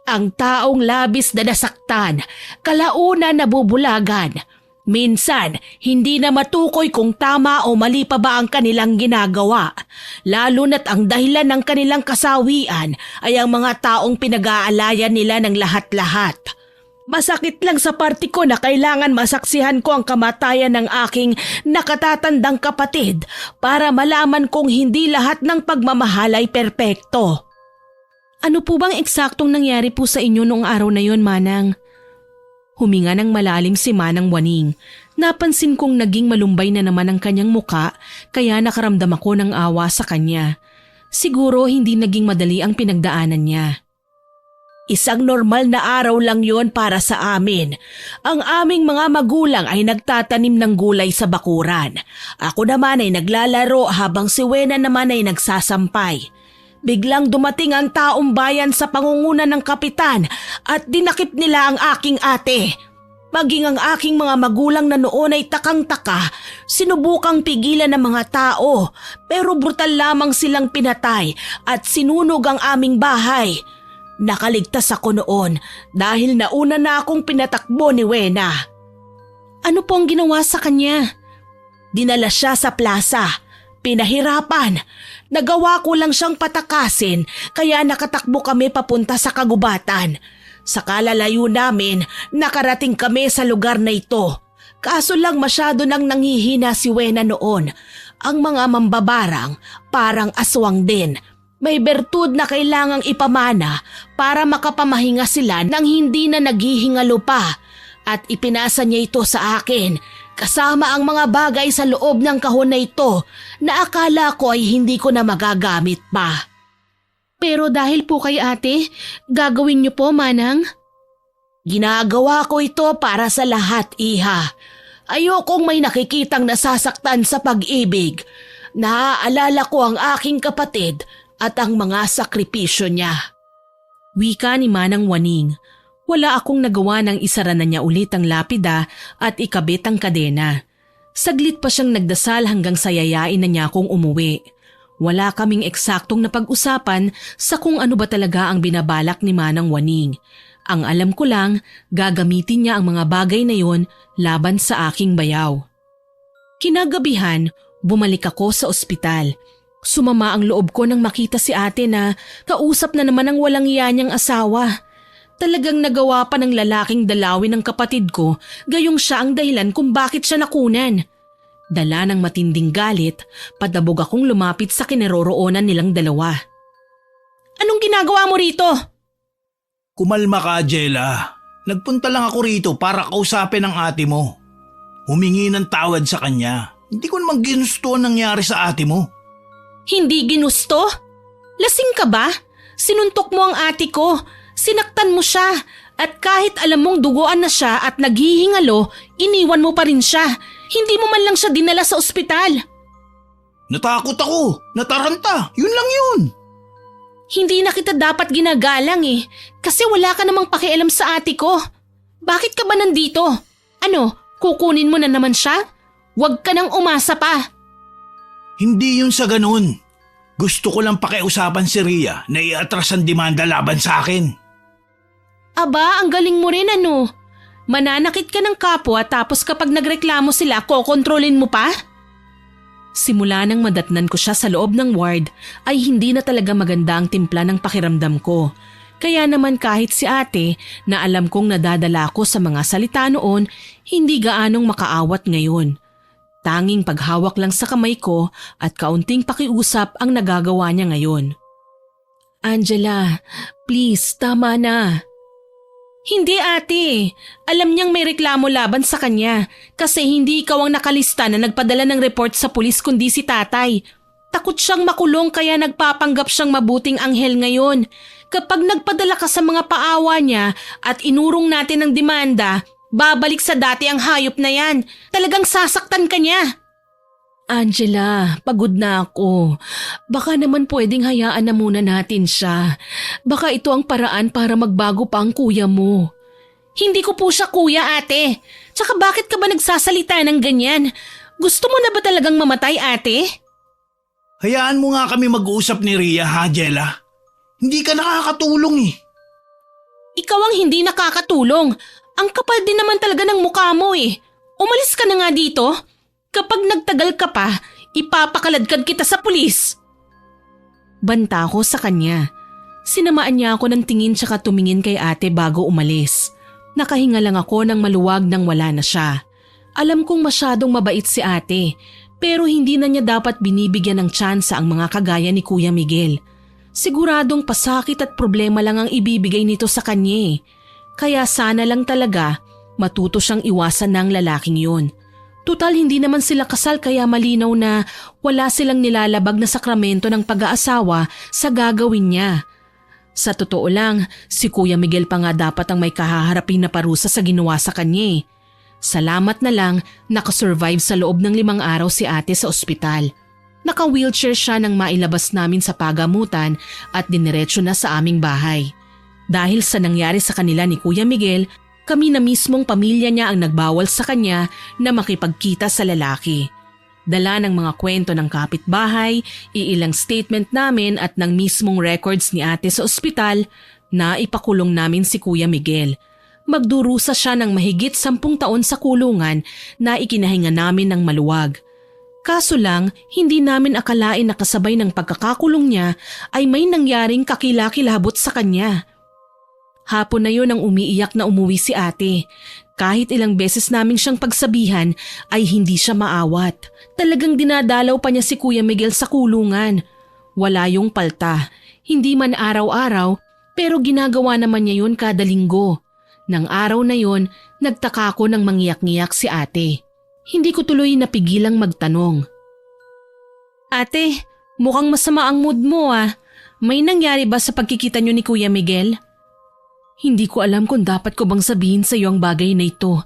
Ang taong labis na nasaktan, kalauna nabubulagan. Minsan, hindi na matukoy kung tama o mali pa ba ang kanilang ginagawa. Lalo na't ang dahilan ng kanilang kasawian ay ang mga taong pinag-aalayan nila ng lahat-lahat. Masakit lang sa parte ko na kailangan masaksihan ko ang kamatayan ng aking nakatatandang kapatid para malaman kong hindi lahat ng pagmamahal ay perpekto. Ano po bang eksaktong nangyari po sa inyo noong araw na yon, Manang? Huminga ng malalim si Manang Waning. Napansin kong naging malumbay na naman ang kanyang muka kaya nakaramdam ako ng awa sa kanya. Siguro hindi naging madali ang pinagdaanan niya. Isang normal na araw lang yon para sa amin. Ang aming mga magulang ay nagtatanim ng gulay sa bakuran. Ako naman ay naglalaro habang si Wena naman ay nagsasampay. Biglang dumating ang taong bayan sa pangunguna ng kapitan at dinakip nila ang aking ate. Maging ang aking mga magulang na noon ay takang-taka, sinubukang pigilan ng mga tao pero brutal lamang silang pinatay at sinunog ang aming bahay. Nakaligtas ako noon dahil nauna na akong pinatakbo ni Wena. Ano po ang ginawa sa kanya? Dinala siya sa plaza. Pinahirapan. Nagawa ko lang siyang patakasin kaya nakatakbo kami papunta sa kagubatan. Sa kalalayo namin, nakarating kami sa lugar na ito. Kaso lang masyado nang nanghihina si Wena noon. Ang mga mambabarang parang aswang din. May bertud na kailangang ipamana para makapamahinga sila nang hindi na naghihingalo pa. At ipinasa niya ito sa akin. Kasama ang mga bagay sa loob ng kahon na ito na akala ko ay hindi ko na magagamit pa. Pero dahil po kay ate, gagawin niyo po, Manang? Ginagawa ko ito para sa lahat, Iha. Ayokong may nakikitang nasasaktan sa pag-ibig. Naaalala ko ang aking kapatid at ang mga sakripisyo niya. Wika ni Manang Waning. Wala akong nagawa nang isara na niya ulit ang lapida at ikabit ang kadena. Saglit pa siyang nagdasal hanggang sayayain na niya akong umuwi. Wala kaming eksaktong napag-usapan sa kung ano ba talaga ang binabalak ni Manang Waning. Ang alam ko lang, gagamitin niya ang mga bagay na yon laban sa aking bayaw. Kinagabihan, bumalik ako sa ospital. Sumama ang loob ko nang makita si ate na kausap na naman ang walang iya niyang asawa. Talagang nagawa pa ng lalaking dalawin ng kapatid ko, gayong siya ang dahilan kung bakit siya nakunan. Dala ng matinding galit, padabog akong lumapit sa kinaroroonan nilang dalawa. Anong ginagawa mo rito? Kumalma ka, Jella. Nagpunta lang ako rito para kausapin ang ate mo. Humingi ng tawad sa kanya. Hindi ko naman ginusto ang nangyari sa ate mo. Hindi ginusto? Lasing ka ba? Sinuntok mo ang ate ko. Sinaktan mo siya at kahit alam mong duguan na siya at naghihingalo, iniwan mo pa rin siya. Hindi mo man lang siya dinala sa ospital. Natakot ako. Nataranta. Yun lang yun. Hindi na kita dapat ginagalang eh. Kasi wala ka namang pakialam sa ate ko. Bakit ka ba nandito? Ano, kukunin mo na naman siya? Huwag ka nang umasa pa. Hindi yun sa ganun. Gusto ko lang pakiusapan si Rhea na iatras ang demanda laban sa akin. Aba, ang galing mo rin ano. Mananakit ka ng kapwa tapos kapag nagreklamo sila, kokontrolin mo pa? Simula nang madatnan ko siya sa loob ng ward ay hindi na talaga maganda ang timpla ng pakiramdam ko. Kaya naman kahit si ate na alam kong nadadala ko sa mga salita noon, hindi gaanong makaawat ngayon. Tanging paghawak lang sa kamay ko at kaunting pakiusap ang nagagawa niya ngayon. Angela, please, tama na. Hindi ate, alam niyang may reklamo laban sa kanya kasi hindi ikaw ang nakalista na nagpadala ng report sa pulis kundi si tatay. Takot siyang makulong kaya nagpapanggap siyang mabuting anghel ngayon. Kapag nagpadala ka sa mga paawa niya at inurong natin ang demanda, babalik sa dati ang hayop na yan. Talagang sasaktan ka niya. Angela, pagod na ako. Baka naman pwedeng hayaan na muna natin siya. Baka ito ang paraan para magbago pa ang kuya mo. Hindi ko po siya kuya, ate. Tsaka bakit ka ba nagsasalita ng ganyan? Gusto mo na ba talagang mamatay, ate? Hayaan mo nga kami mag-uusap ni Rhea, ha, Jella? Hindi ka nakakatulong eh. Ikaw ang hindi nakakatulong. Ang kapal din naman talaga ng mukha mo eh. Umalis ka na nga dito. Kapag nagtagal ka pa, ipapakaladkad kita sa pulis. Banta ko sa kanya. Sinamaan niya ako ng tingin tsaka tumingin kay ate bago umalis. Nakahinga lang ako ng maluwag nang wala na siya. Alam kong masyadong mabait si ate, pero hindi na niya dapat binibigyan ng tsansa ang mga kagaya ni Kuya Miguel. Siguradong pasakit at problema lang ang ibibigay nito sa kanya. Kaya sana lang talaga matuto siyang iwasan ng lalaking yun. Tutal hindi naman sila kasal kaya malinaw na wala silang nilalabag na sakramento ng pag-aasawa sa gagawin niya. Sa totoo lang, si Kuya Miguel pa nga dapat ang may kahaharapin na parusa sa ginawa sa kanya. Salamat na lang nakasurvive sa loob ng 5 araw si ate sa ospital. Naka-wheelchair siya nang mailabas namin sa pagamutan at diniretso na sa aming bahay. Dahil sa nangyari sa kanila ni Kuya Miguel, kami na mismong pamilya niya ang nagbawal sa kanya na makipagkita sa lalaki. Dala ng mga kwento ng kapitbahay, iilang statement namin at ng mismong records ni ate sa ospital na ipakulong namin si Kuya Miguel. Magdurusa siya ng mahigit 10 taon sa kulungan na ikinahinga namin ng maluwag. Kaso lang, hindi namin akalain na kasabay ng pagkakakulong niya ay may nangyaring kakilakilabot sa kanya. Hapon na yun ang umiiyak na umuwi si ate. Kahit ilang beses namin siyang pagsabihan ay hindi siya maawat. Talagang dinadalaw pa niya si Kuya Miguel sa kulungan. Wala yung palta, hindi man araw-araw pero ginagawa naman niya yun kada linggo. Nang araw na yun, nagtaka ko nang mangiyak-ngiyak si ate. Hindi ko tuloy napigilang magtanong. Ate, mukhang masama ang mood mo ah. May nangyari ba sa pagkikita niyo ni Kuya Miguel? Hindi ko alam kung dapat ko bang sabihin sa iyo ang bagay na ito.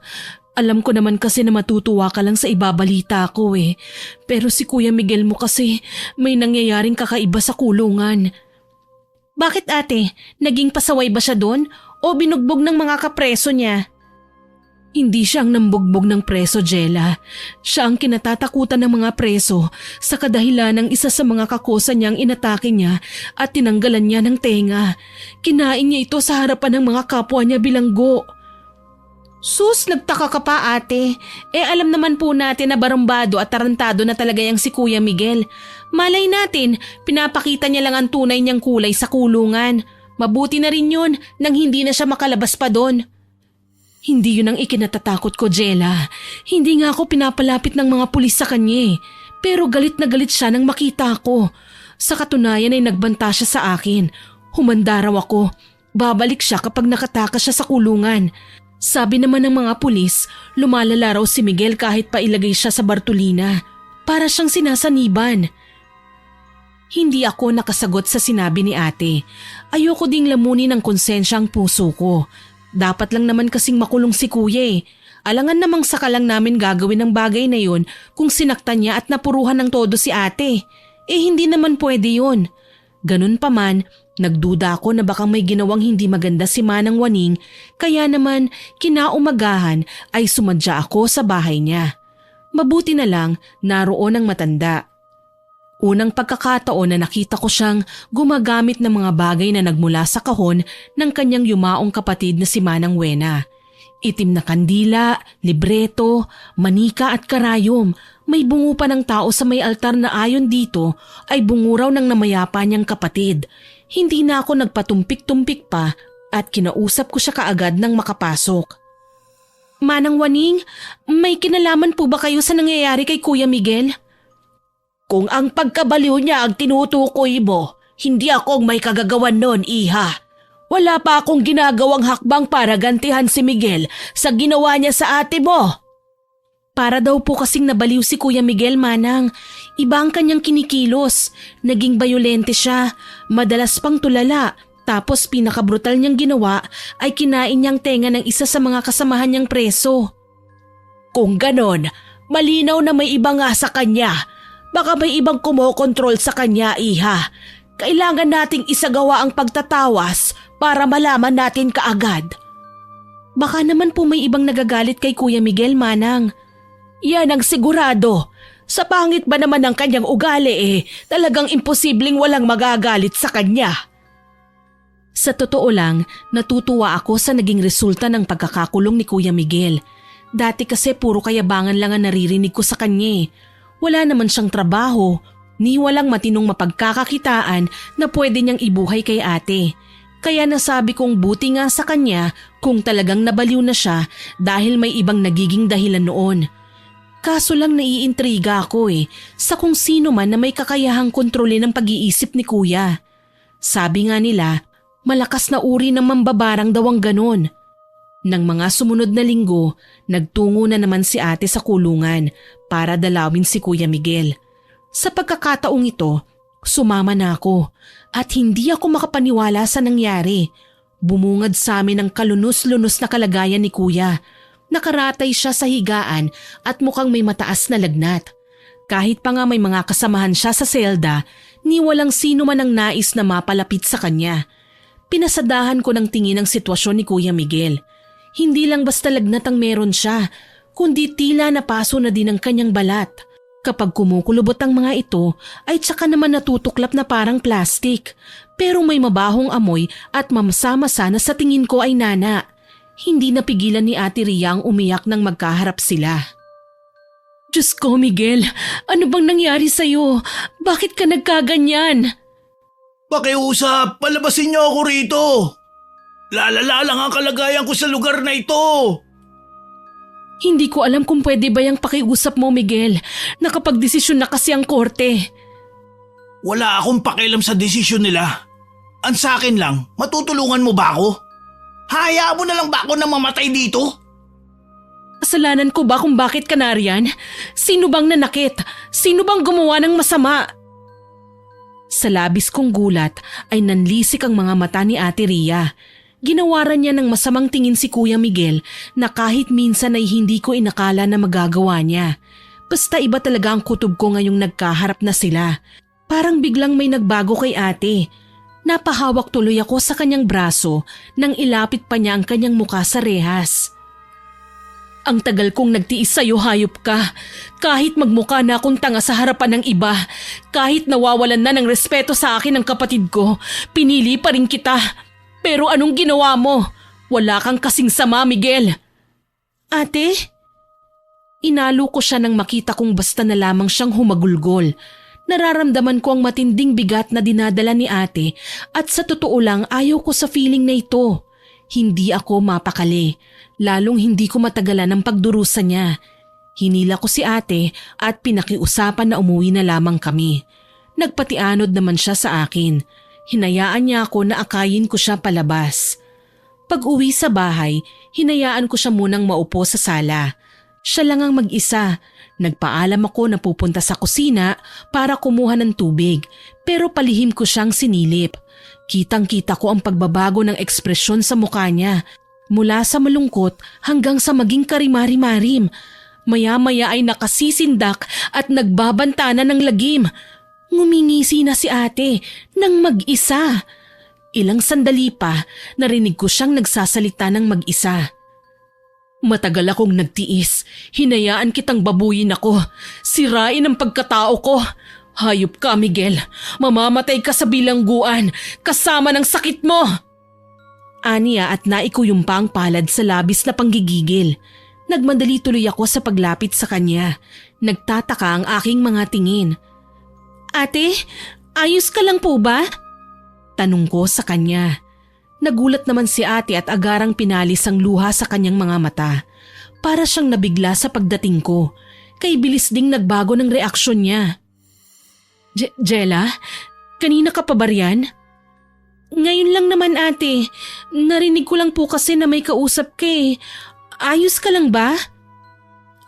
Alam ko naman kasi na matutuwa ka lang sa ibabalita ko eh. Pero si Kuya Miguel mo kasi may nangyayaring kakaiba sa kulungan. Bakit ate? Naging pasaway ba siya doon o binugbog ng mga kapreso niya? Hindi siya ang nambugbog ng preso, Jella. Siya ang kinatatakutan ng mga preso sa kadahilan ng isa sa mga kakosa niyang inatake niya at tinanggalan niya ng tenga. Kinain niya ito sa harapan ng mga kapwa niya bilanggo. Sus, nagtaka ka pa ate. Alam naman po natin na barumbado at tarantado na talaga yung si Kuya Miguel. Malay natin, pinapakita niya lang ang tunay niyang kulay sa kulungan. Mabuti na rin yun nang hindi na siya makalabas pa doon. Hindi yun ang ikinatatakot ko, Jella. Hindi nga ako pinapalapit ng mga pulis sa kanya. Pero galit na galit siya nang makita ko. Sa katunayan ay nagbanta siya sa akin. Humanda raw ako. Babalik siya kapag nakatakas siya sa kulungan. Sabi naman ng mga pulis, lumalala raw si Miguel kahit pa ilagay siya sa Bartolina. Para siyang sinasaniban. Hindi ako nakasagot sa sinabi ni ate. Ayoko ding lamunin ng konsensya ang puso ko. Dapat lang naman kasing makulong si kuya eh. Alangan namang saka lang namin gagawin ang bagay na yun kung sinaktan niya at napuruhan ng todo si ate. Hindi naman pwede yun. Ganun pa man, nagduda ako na baka may ginawang hindi maganda si Manang Waning kaya naman kinaumagahan ay sumadya ako sa bahay niya. Mabuti na lang naroon ang matanda. Unang pagkakataon na nakita ko siyang gumagamit ng mga bagay na nagmula sa kahon ng kanyang yumaong kapatid na si Manang Wena. Itim na kandila, libreto, manika at karayom. May bungo pa ng tao sa may altar na ayon dito ay bungo raw ng namayapa niyang kapatid. Hindi na ako nagpatumpik-tumpik pa at kinausap ko siya kaagad nang makapasok. Manang Waning, may kinalaman po ba kayo sa nangyayari kay Kuya Miguel? Kung ang pagkabaliw niya ang tinutukoy mo, hindi ako may kagagawan nun, iha. Wala pa akong ginagawang hakbang para gantihan si Miguel sa ginawa niya sa ate mo. Para daw po kasing nabaliw si Kuya Miguel, Manang. Iba ang kanyang kinikilos. Naging bayolente siya. Madalas pang tulala. Tapos pinakabrutal niyang ginawa ay kinain niyang tenga ng isa sa mga kasamahan niyang preso. Kung ganon, malinaw na may iba nga sa kanya. Baka may ibang kumokontrol sa kanya, iha. Kailangan nating isagawa ang pagtatawas para malaman natin kaagad. Baka naman po may ibang nagagalit kay Kuya Miguel, Manang. Yan ang sigurado. Sa pangit ba naman ng kanyang ugali talagang imposibleng walang magagalit sa kanya. Sa totoo lang, natutuwa ako sa naging resulta ng pagkakakulong ni Kuya Miguel. Dati kasi puro kayabangan lang ang naririnig ko sa kanya. Wala naman siyang trabaho, ni walang matinong mapagkakakitaan na pwede niyang ibuhay kay ate. Kaya nasabi kong buti nga sa kanya kung talagang nabaliw na siya dahil may ibang nagiging dahilan noon. Kaso lang naiintriga ako sa kung sino man na may kakayahang kontrolin ang pag-iisip ni Kuya. Sabi nga nila, malakas na uri ng mambabarang daw ang ganon. Nang mga sumunod na linggo, nagtungo na naman si ate sa kulungan para dalawin si Kuya Miguel. Sa pagkakataong ito, sumama na ako at hindi ako makapaniwala sa nangyari. Bumungad sa amin ang kalunos-lunos na kalagayan ni Kuya. Nakaratay siya sa higaan at mukhang may mataas na lagnat. Kahit pa nga may mga kasamahan siya sa selda, ni walang sino man ang nais na mapalapit sa kanya. Pinasadahan ko ng tingin ang sitwasyon ni Kuya Miguel. Hindi lang basta lagnat ang meron siya, kundi tila napaso na din ang kanyang balat. Kapag kumukulubot ang mga ito, ay tsaka naman natutuklap na parang plastik. Pero may mabahong amoy at mamasa-masa na sa tingin ko ay nana. Hindi napigilan ni Ate Ria ang umiyak nang magkaharap sila. Diyos ko, Miguel, ano bang nangyari sa'yo? Bakit ka nagkaganyan? Pakiusap, palabasin niyo ako rito. Lalala lang ang kalagayan ko sa lugar na ito. Hindi ko alam kung pwede ba yung pakiusap mo, Miguel. Nakapagdesisyon na kasi ang korte. Wala akong pakialam sa desisyon nila. Ang sa akin lang, matutulungan mo ba ako? Hayaan mo na lang ba ako na mamatay dito? Kasalanan ko ba kung bakit ka nariyan? Sino bang nanakit? Sino bang gumawa ng masama? Sa labis kong gulat ay nanlisik ang mga mata ni Ate Ria. Ginawaran niya ng masamang tingin si Kuya Miguel na kahit minsan ay hindi ko inakala na magagawa niya. Basta iba talaga ang kutob ko ngayong nagkaharap na sila. Parang biglang may nagbago kay ate. Napahawak tuloy ako sa kanyang braso nang ilapit pa niya ang kanyang muka sa rehas. Ang tagal kong nagtiis sa'yo, hayop ka. Kahit magmukha na akong tanga sa harapan ng iba, kahit nawawalan na ng respeto sa akin ang kapatid ko, pinili pa rin kita. Pero anong ginawa mo? Wala kang kasing sama, Miguel. Ate? Inalo ko siya nang makita kong basta na lamang siyang humagulgol. Nararamdaman ko ang matinding bigat na dinadala ni ate at sa totoo lang ayaw ko sa feeling na ito. Hindi ako mapakali, lalong hindi ko matagalan ang pagdurusa niya. Hinila ko si ate at pinakiusapan na umuwi na lamang kami. Nagpatianod naman siya sa akin. Hinayaan niya ako na akayin ko siya palabas. Pag-uwi sa bahay, hinayaan ko siya munang maupo sa sala. Siya lang ang mag-isa. Nagpaalam ako na pupunta sa kusina para kumuha ng tubig, pero palihim ko siyang sinilip. Kitang-kita ko ang pagbabago ng ekspresyon sa mukha niya, mula sa malungkot hanggang sa maging karimari-marim. Maya-maya ay nakasisindak at nagbabanta na ng lagim. Ngumingisi na si ate nang mag-isa. Ilang sandali pa, narinig ko siyang nagsasalita ng mag-isa. Matagal akong nagtiis. Hinayaan kitang babuyin ako. Sirain ang pagkatao ko. Hayop ka, Miguel. Mamamatay ka sa bilangguan kasama ng sakit mo. Aniya at naikuyom pa ang palad sa labis na panggigigil. Nagmadali tuloy ako sa paglapit sa kanya. Nagtataka ang aking mga tingin. Ate, ayos ka lang po ba? Tanong ko sa kanya. Nagulat naman si ate at agarang pinalis ang luha sa kanyang mga mata. Para siyang nabigla sa pagdating ko. Kay bilis ding nagbago ng reaksyon niya. Jella, kanina ka pa ba riyan? Ngayon lang naman ate. Narinig ko lang po kasi na may kausap ka eh. Ayos ka lang ba?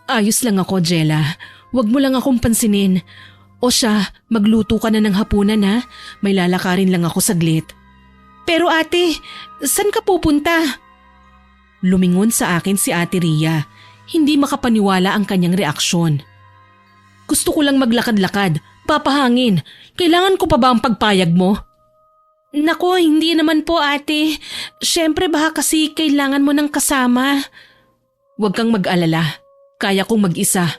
Ayos lang ako, Jella. Huwag mo lang akong pansinin. O siya, magluto ka na ng hapunan ha. May lalakarin lang ako saglit. Pero ate, saan ka pupunta? Lumingon sa akin si Ate Ria. Hindi makapaniwala ang kanyang reaksyon. Gusto ko lang maglakad-lakad, papahangin. Kailangan ko pa ba ang pagpayag mo? Nako, hindi naman po ate. Siyempre baka kasi kailangan mo ng kasama. Huwag kang mag-alala. Kaya kong mag-isa.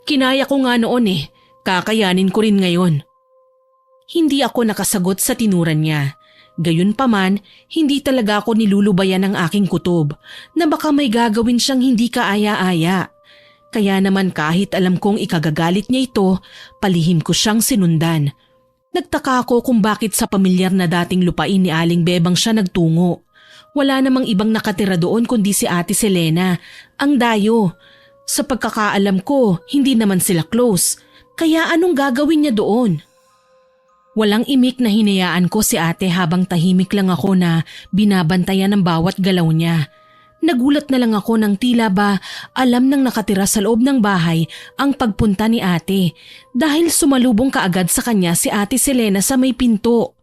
Kinaya ko nga noon eh. Kakayanin ko rin ngayon. Hindi ako nakasagot sa tinuran niya. Gayunpaman, hindi talaga ako nilulubayan ng aking kutob na baka may gagawin siyang hindi kaaya-aya. Kaya naman kahit alam kong ikagagalit niya ito, palihim ko siyang sinundan. Nagtaka ako kung bakit sa pamilyar na dating lupain ni Aling Bebang siya nagtungo. Wala namang ibang nakatira doon kundi si Ate Selena, ang dayo. Sa pagkakaalam ko, hindi naman sila close. Kaya anong gagawin niya doon? Walang imik na hinayaan ko si ate habang tahimik lang ako na binabantayan ng bawat galaw niya. Nagulat na lang ako nang tila ba alam ng nakatira sa loob ng bahay ang pagpunta ni ate dahil sumalubong kaagad sa kanya si Ate Selena sa may pinto.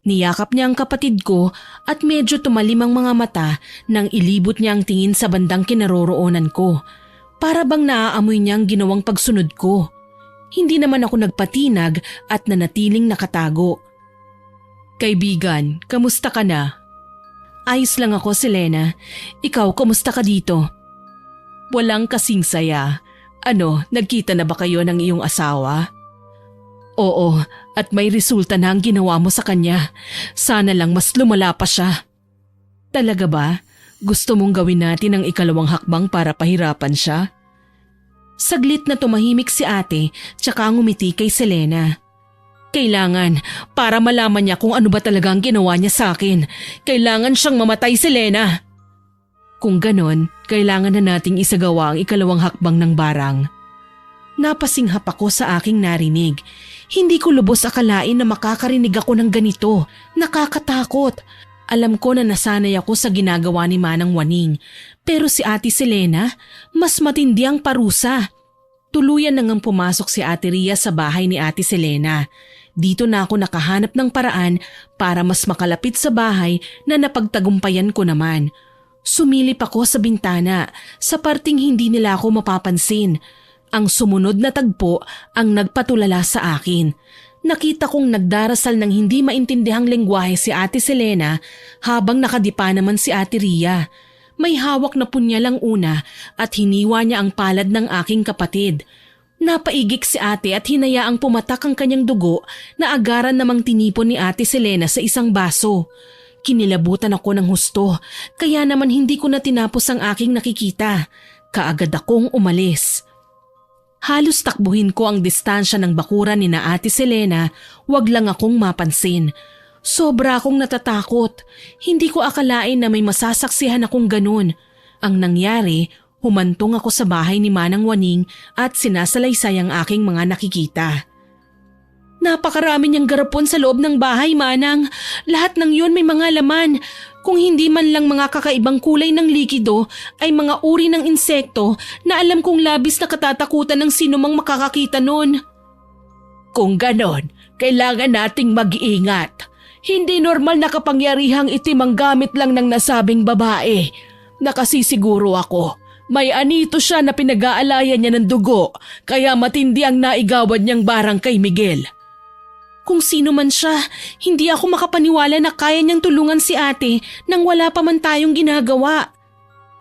Niyakap niya ang kapatid ko at medyo tumalim ang mga mata nang ilibot niya ang tingin sa bandang kinaroroonan ko. Para bang naaamoy niya ang ginawang pagsunod ko. Hindi naman ako nagpatinag at nanatiling nakatago. Kaibigan, kamusta ka na? Ayos lang ako, Selena. Ikaw, kamusta ka dito? Walang kasing saya. Ano, nagkita na ba kayo ng iyong asawa? Oo, at may resulta na ang ginawa mo sa kanya. Sana lang mas lumala pa siya. Talaga ba? Gusto mong gawin natin ang ikalawang hakbang para pahirapan siya? Saglit na tumahimik si ate tsaka ngumiti kay Selena. Kailangan, para malaman niya kung ano ba talaga ang ginawa niya sa akin. Kailangan siyang mamatay, Selena. Kung ganon, kailangan na nating isagawa ang ikalawang hakbang ng barang. Napasinghap ako sa aking narinig. Hindi ko lubos akalain na makakarinig ako ng ganito. Nakakatakot. Alam ko na nasanay ako sa ginagawa ni Manang Waning. Pero si Ate Selena, mas matindi ang parusa. Tuluyan nang pumasok si Ate Ria sa bahay ni Ate Selena. Dito na ako nakahanap ng paraan para mas makalapit sa bahay na napagtagumpayan ko naman. Sumilip ako sa bintana sa parting hindi nila ako mapapansin. Ang sumunod na tagpo ang nagpatulala sa akin. Nakita kong nagdarasal ng hindi maintindihang lengguwahe si Ate Selena habang nakadipa naman si Ate Ria. May hawak na punyalang una at hiniwa niya ang palad ng aking kapatid. Napaigik si ate at hinayaang pumatak ang kanyang dugo na agaran namang tinipon ni Ate Selena sa isang baso. Kinilabutan ako ng husto kaya naman hindi ko na tinapos ang aking nakikita. Kaagad akong umalis. Halos takbuhin ko ang distansya ng bakuran ni na Ate Selena, wag lang akong mapansin. Sobra akong natatakot. Hindi ko akalain na may masasaksihan akong ganun. Ang nangyari, humantong ako sa bahay ni Manang Waning at sinasalaysay ang aking mga nakikita. Napakarami niyang garapon sa loob ng bahay, Manang. Lahat ng yun may mga laman. Kung hindi man lang mga kakaibang kulay ng likido, ay mga uri ng insekto na alam kong labis na katatakutan ng sinumang makakakita nun. Kung ganon, kailangan nating mag-iingat. Hindi normal na kapangyarihang itim ang gamit lang ng nasabing babae. Nakasisiguro ako, may anito siya na pinag-aalayan niya ng dugo, kaya matindi ang naigawad niyang barang kay Miguel. Kung sino man siya, hindi ako makapaniwala na kaya niyang tulungan si ate nang wala pa man tayong ginagawa.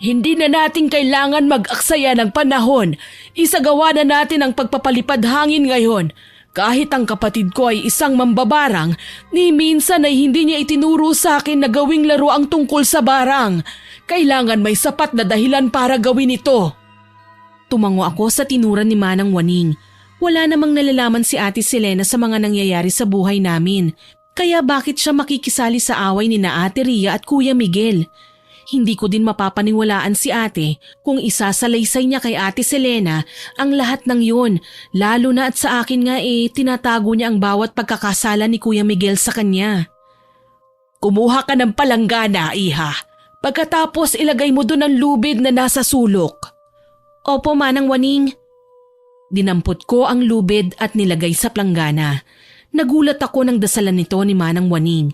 Hindi na natin kailangan mag-aksaya ng panahon. Isagawa na natin ang pagpapalipad hangin ngayon. Kahit ang kapatid ko ay isang mambabarang, ni minsan ay hindi niya itinuro sa akin na gawing laro ang tungkol sa barang. Kailangan may sapat na dahilan para gawin ito. Tumango ako sa tinuran ni Manang Waning. Wala namang nalalaman si Ate Selena sa mga nangyayari sa buhay namin. Kaya bakit siya makikisali sa away ni na Ate Ria at Kuya Miguel? Hindi ko din mapapaniwalaan si ate kung isasalaysay niya kay Ate Selena ang lahat ng yun, lalo na at sa akin nga tinatago niya ang bawat pagkakasala ni Kuya Miguel sa kanya. Kumuha ka ng palanggana, iha. Pagkatapos ilagay mo doon ang lubid na nasa sulok. Opo, Manang Waning. Dinampot ko ang lubid at nilagay sa planggana. Nagulat ako ng dasalan nito ni Manang Waning.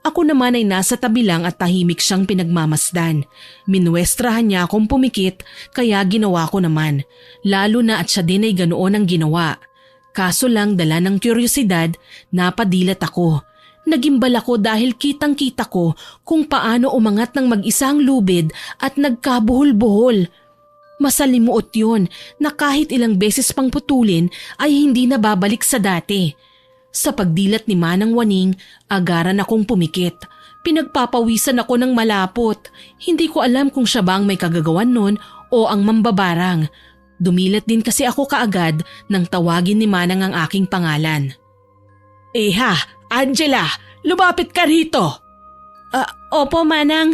Ako naman ay nasa tabi lang at tahimik siyang pinagmamasdan. Minwestrahan niya akong pumikit kaya ginawa ko naman. Lalo na at siya din ay ganoon ang ginawa. Kaso lang dala ng kuryosidad, napadilat ako. Nagimbal ako dahil kitang-kita ko kung paano umangat ng mag-isang lubid at nagkabuhol-buhol. Masalimuot yun na kahit ilang beses pang putulin ay hindi na babalik sa dati. Sa pagdilat ni Manang Waning, agaran akong pumikit. Pinagpapawisan ako ng malapot. Hindi ko alam kung siya ba ang may kagagawan nun o ang mambabarang. Dumilat din kasi ako kaagad nang tawagin ni Manang ang aking pangalan. Iha, Angela, lumapit ka rito. Opo, Manang.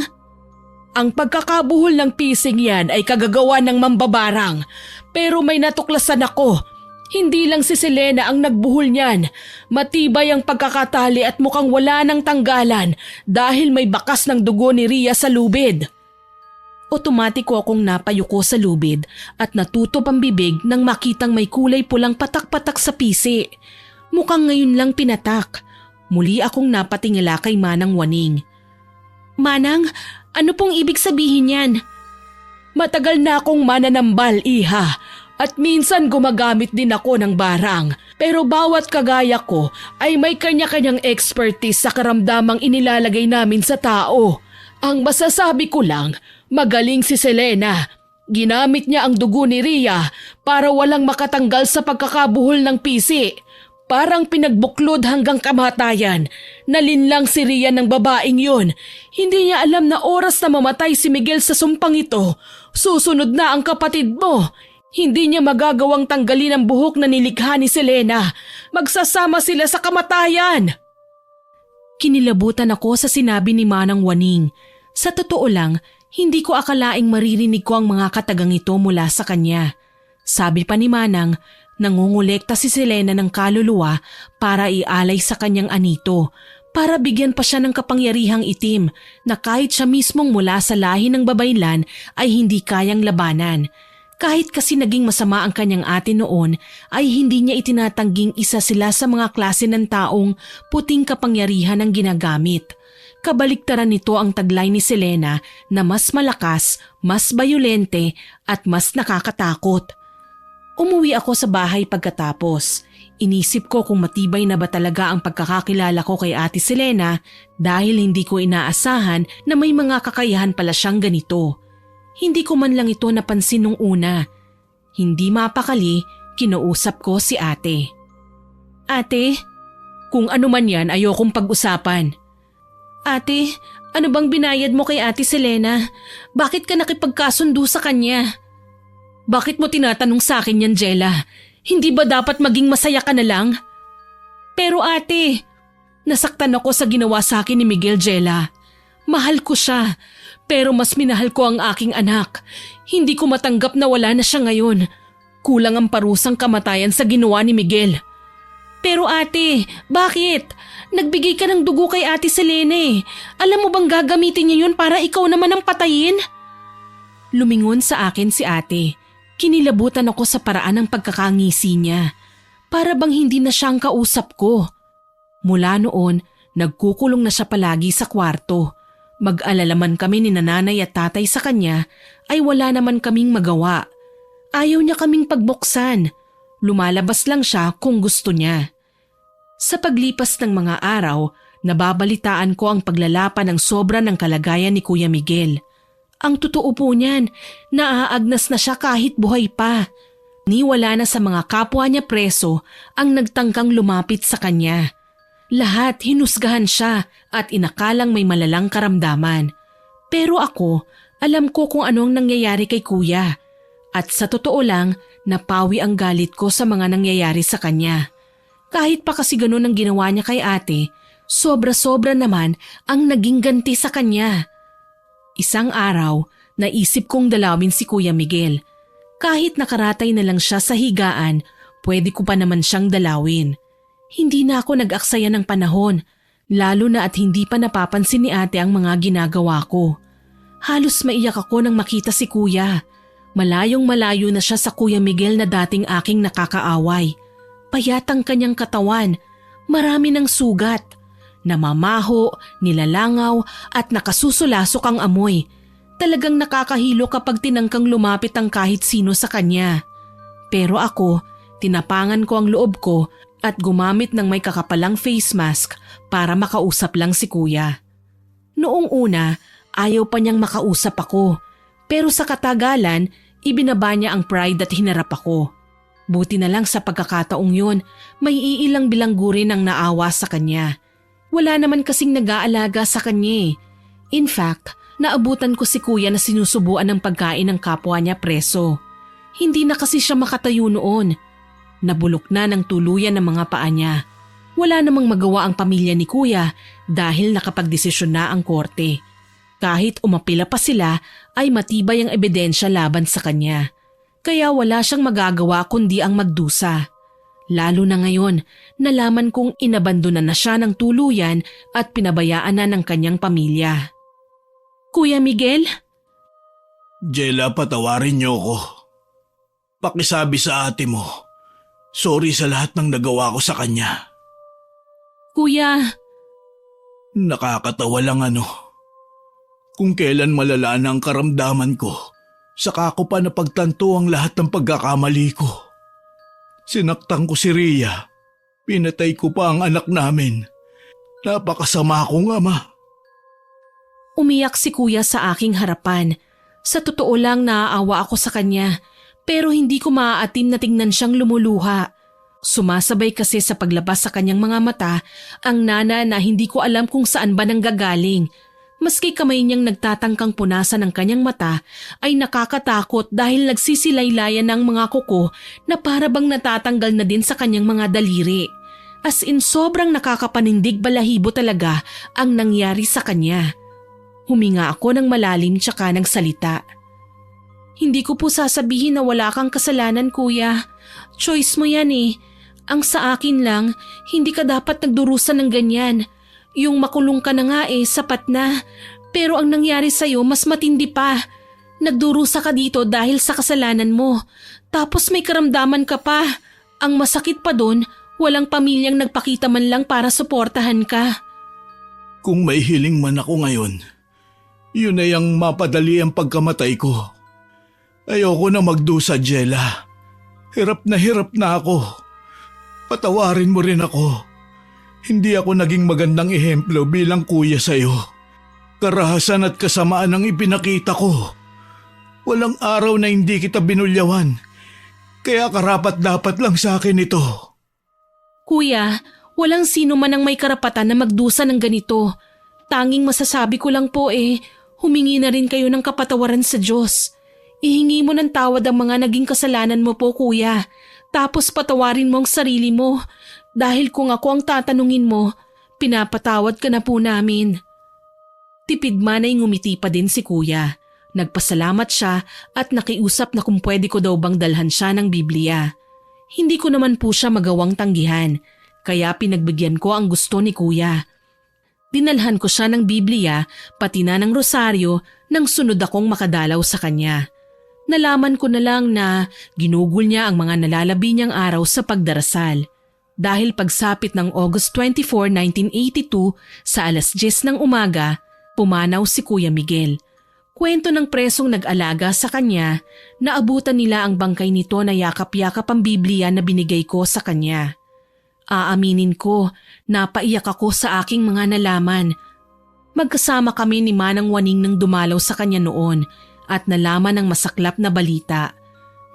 Ang pagkakabuhol ng pising yan ay kagagawa ng mambabarang. Pero may natuklasan ako. Hindi lang si Selena ang nagbuhol niyan. Matibay ang pagkakatali at mukhang wala ng tanggalan dahil may bakas ng dugo ni Ria sa lubid. Otomatiko akong napayuko sa lubid at natutob ang bibig nang makitang may kulay pulang patak-patak sa pisi. Mukhang ngayon lang pinatak. Muli akong napatingala kay Manang Waning. Manang, ano pong ibig sabihin yan? Matagal na akong mananambal, iha. At minsan gumagamit din ako ng barang. Pero bawat kagaya ko ay may kanya-kanyang expertise sa karamdamang inilalagay namin sa tao. Ang masasabi ko lang, magaling si Selena. Ginamit niya ang dugo ni Ria para walang makatanggal sa pagkakabuhol ng pisi. Parang pinagbuklod hanggang kamatayan. Nalinlang si Ria ng babaeng yun. Hindi niya alam na oras na mamatay si Miguel sa sumpang ito. Susunod na ang kapatid mo. Hindi niya magagawang tanggalin ang buhok na nilikha ni Selena. Magsasama sila sa kamatayan. Kinilabutan ako sa sinabi ni Manang Waning. Sa totoo lang, hindi ko akalaing maririnig ko ang mga katagang ito mula sa kanya. Sabi pa ni Manang, nangungulekta si Selena ng kaluluwa para ialay sa kanyang anito, para bigyan pa siya ng kapangyarihang itim na kahit siya mismong mula sa lahi ng babaylan ay hindi kayang labanan. Kahit kasi naging masama ang kanyang ate noon ay hindi niya itinatangging isa sila sa mga klase ng taong puting kapangyarihan ang ginagamit. Kabaliktaran nito ang taglay ni Selena na mas malakas, mas bayolente at mas nakakatakot. Umuwi ako sa bahay pagkatapos. Inisip ko kung matibay na ba talaga ang pagkakakilala ko kay Ate Selena dahil hindi ko inaasahan na may mga kakayahan pala siyang ganito. Hindi ko man lang ito napansin nung una. Hindi mapakali, kinausap ko si ate. Ate, kung ano man yan ayokong pag-usapan. Ate, ano bang binayad mo kay Ate Selena? Bakit ka nakipagkasundo sa kanya? Bakit mo tinatanong sa akin yan, Jella? Hindi ba dapat maging masaya ka na lang? Pero ate, nasaktan ako sa ginawa sa akin ni Miguel, Jella. Mahal ko siya. Pero mas minahal ko ang aking anak. Hindi ko matanggap na wala na siya ngayon. Kulang ang parusang kamatayan sa ginawa ni Miguel. Pero ate, bakit? Nagbigay ka ng dugo kay Ate Selena eh. Alam mo bang gagamitin niya yun para ikaw naman ang patayin? Lumingon sa akin si ate. Kinilabutan ako sa paraan ng pagkakangisi niya. Para bang hindi na siyang kausap ko. Mula noon, nagkukulong na siya palagi sa kwarto. Mag-alala man kami ni nanay at tatay sa kanya ay wala naman kaming magawa. Ayaw niya kaming pagbuksan. Lumalabas lang siya kung gusto niya. Sa paglipas ng mga araw, nababalitaan ko ang paglalapan ng sobra ng kalagayan ni Kuya Miguel. Ang totoo po niyan, naaagnas na siya kahit buhay pa. Niwala na sa mga kapwa niya preso ang nagtangkang lumapit sa kanya. Lahat hinusgahan siya at inakalang may malalang karamdaman. Pero ako, alam ko kung anong nangyayari kay kuya. At sa totoo lang, napawi ang galit ko sa mga nangyayari sa kanya. Kahit pa kasi ganun ang ginawa niya kay ate, Sobra-sobra naman ang naging ganti sa kanya. Isang araw, naisip kong dalawin si Kuya Miguel. Kahit nakaratay na lang siya sa higaan, pwede ko pa naman siyang dalawin. Hindi na ako nag-aksaya ng panahon, lalo na at hindi pa napapansin ni ate ang mga ginagawa ko. Halos maiyak ako nang makita si Kuya. Malayong malayo na siya sa Kuya Miguel na dating aking nakakaaway. Payat ang kanyang katawan, marami ng sugat. Namamaho, nilalangaw at nakasusulasok ang amoy. Talagang nakakahilo kapag tinangkang lumapit ang kahit sino sa kanya. Pero ako, tinapangan ko ang loob ko at gumamit ng may kakapalang face mask para makausap lang si Kuya. Noong una, ayaw pa niyang makausap ako. Pero sa katagalan, ibinaba niya ang pride at hinarap ako. Buti na lang sa pagkakataong yun, may iilang bilanggurin ang naawa sa kanya. Wala naman kasing nag-aalaga sa kanya. In fact, naabutan ko si Kuya na sinusubuan ng pagkain ng kapwa niya preso. Hindi na kasi siya makatayo noon. Nabulok na ng tuluyan ng mga paa niya. Wala namang magawa ang pamilya ni Kuya dahil nakapagdesisyon na ang korte. Kahit umapila pa sila ay matibay ang ebidensya laban sa kanya. Kaya wala siyang magagawa kundi ang magdusa. Lalo na ngayon, nalaman kong inabandona na siya ng tuluyan at pinabayaan na ng kanyang pamilya. Kuya Miguel? Jella, patawarin niyo ko. Pakisabi sa ate mo, sorry sa lahat ng nagawa ko sa kanya. Kuya, Nakakatawa lang Kung kailan malala na ang karamdaman ko, saka ko pa napagtanto ang lahat ng pagkakamali ko. Sinaktan ko si Rhea. Pinatay ko pa ang anak namin. Napakasama kong ama. umiyak si Kuya sa aking harapan. Sa totoo lang naaawa ako sa kanya, pero hindi ko maaatim na tingnan siyang lumuluha. Sumasabay kasi sa paglabas sa kanyang mga mata ang nana na hindi ko alam kung saan ba nanggagaling. Maski kamay niyang nagtatangkang punasan ng kanyang mata ay nakakatakot dahil nagsisilaylayan ng mga kuko na para bang natatanggal na din sa kanyang mga daliri. As in sobrang nakakapanindig balahibo talaga ang nangyari sa kanya. Huminga ako ng malalim tsaka ng salita. Hindi ko po sasabihin na wala kang kasalanan, Kuya. Choice mo yan eh. Ang sa akin lang, hindi ka dapat nagdurusan ng ganyan. Yung makulong ka na nga sapat na. Pero ang nangyari sa'yo mas matindi pa. Nagdurusa ka dito dahil sa kasalanan mo. Tapos may karamdaman ka pa. Ang masakit pa dun, walang pamilyang nagpakita man lang para suportahan ka. Kung may hiling man ako ngayon, yun ay ang mapadali ang pagkamatay ko. Ayoko na magdusa, Jella. Hirap na ako. Patawarin mo rin ako. Hindi ako naging magandang ehemplo bilang kuya sa'yo. Karahasan at kasamaan ang ipinakita ko. Walang araw na hindi kita binulyawan. Kaya karapat-dapat lang sa akin ito. Kuya, walang sino man ang may karapatan na magdusa ng ganito. Tanging masasabi ko lang po humingi na rin kayo ng kapatawaran sa Diyos. Ihingi mo ng tawad ang mga naging kasalanan mo po, Kuya. Tapos patawarin mo ang sarili mo. Dahil kung ako ang tatanungin mo, pinapatawad ka na po namin. Tipid man ay ngumiti pa din si Kuya. Nagpasalamat siya at nakiusap na kung pwede ko daw bang dalhan siya ng Biblia. Hindi ko naman po siya magawang tanggihan, kaya pinagbigyan ko ang gusto ni Kuya. Dinalhan ko siya ng Biblia pati na ng rosaryo nang sunod akong makadalaw sa kanya. Nalaman ko na lang na ginugol niya ang mga nalalabi niyang araw sa pagdarasal. Dahil pagsapit ng August 24, 1982 sa alas 10 ng umaga, pumanaw si Kuya Miguel. Kwento ng presong nag-alaga sa kanya, naabutan nila ang bangkay nito na yakap-yakap ang Biblia na binigay ko sa kanya. Aaminin ko, napaiyak ako sa aking mga nalaman. Magkasama kami ni Manang Waning nang dumalaw sa kanya noon at nalaman ang masaklap na balita.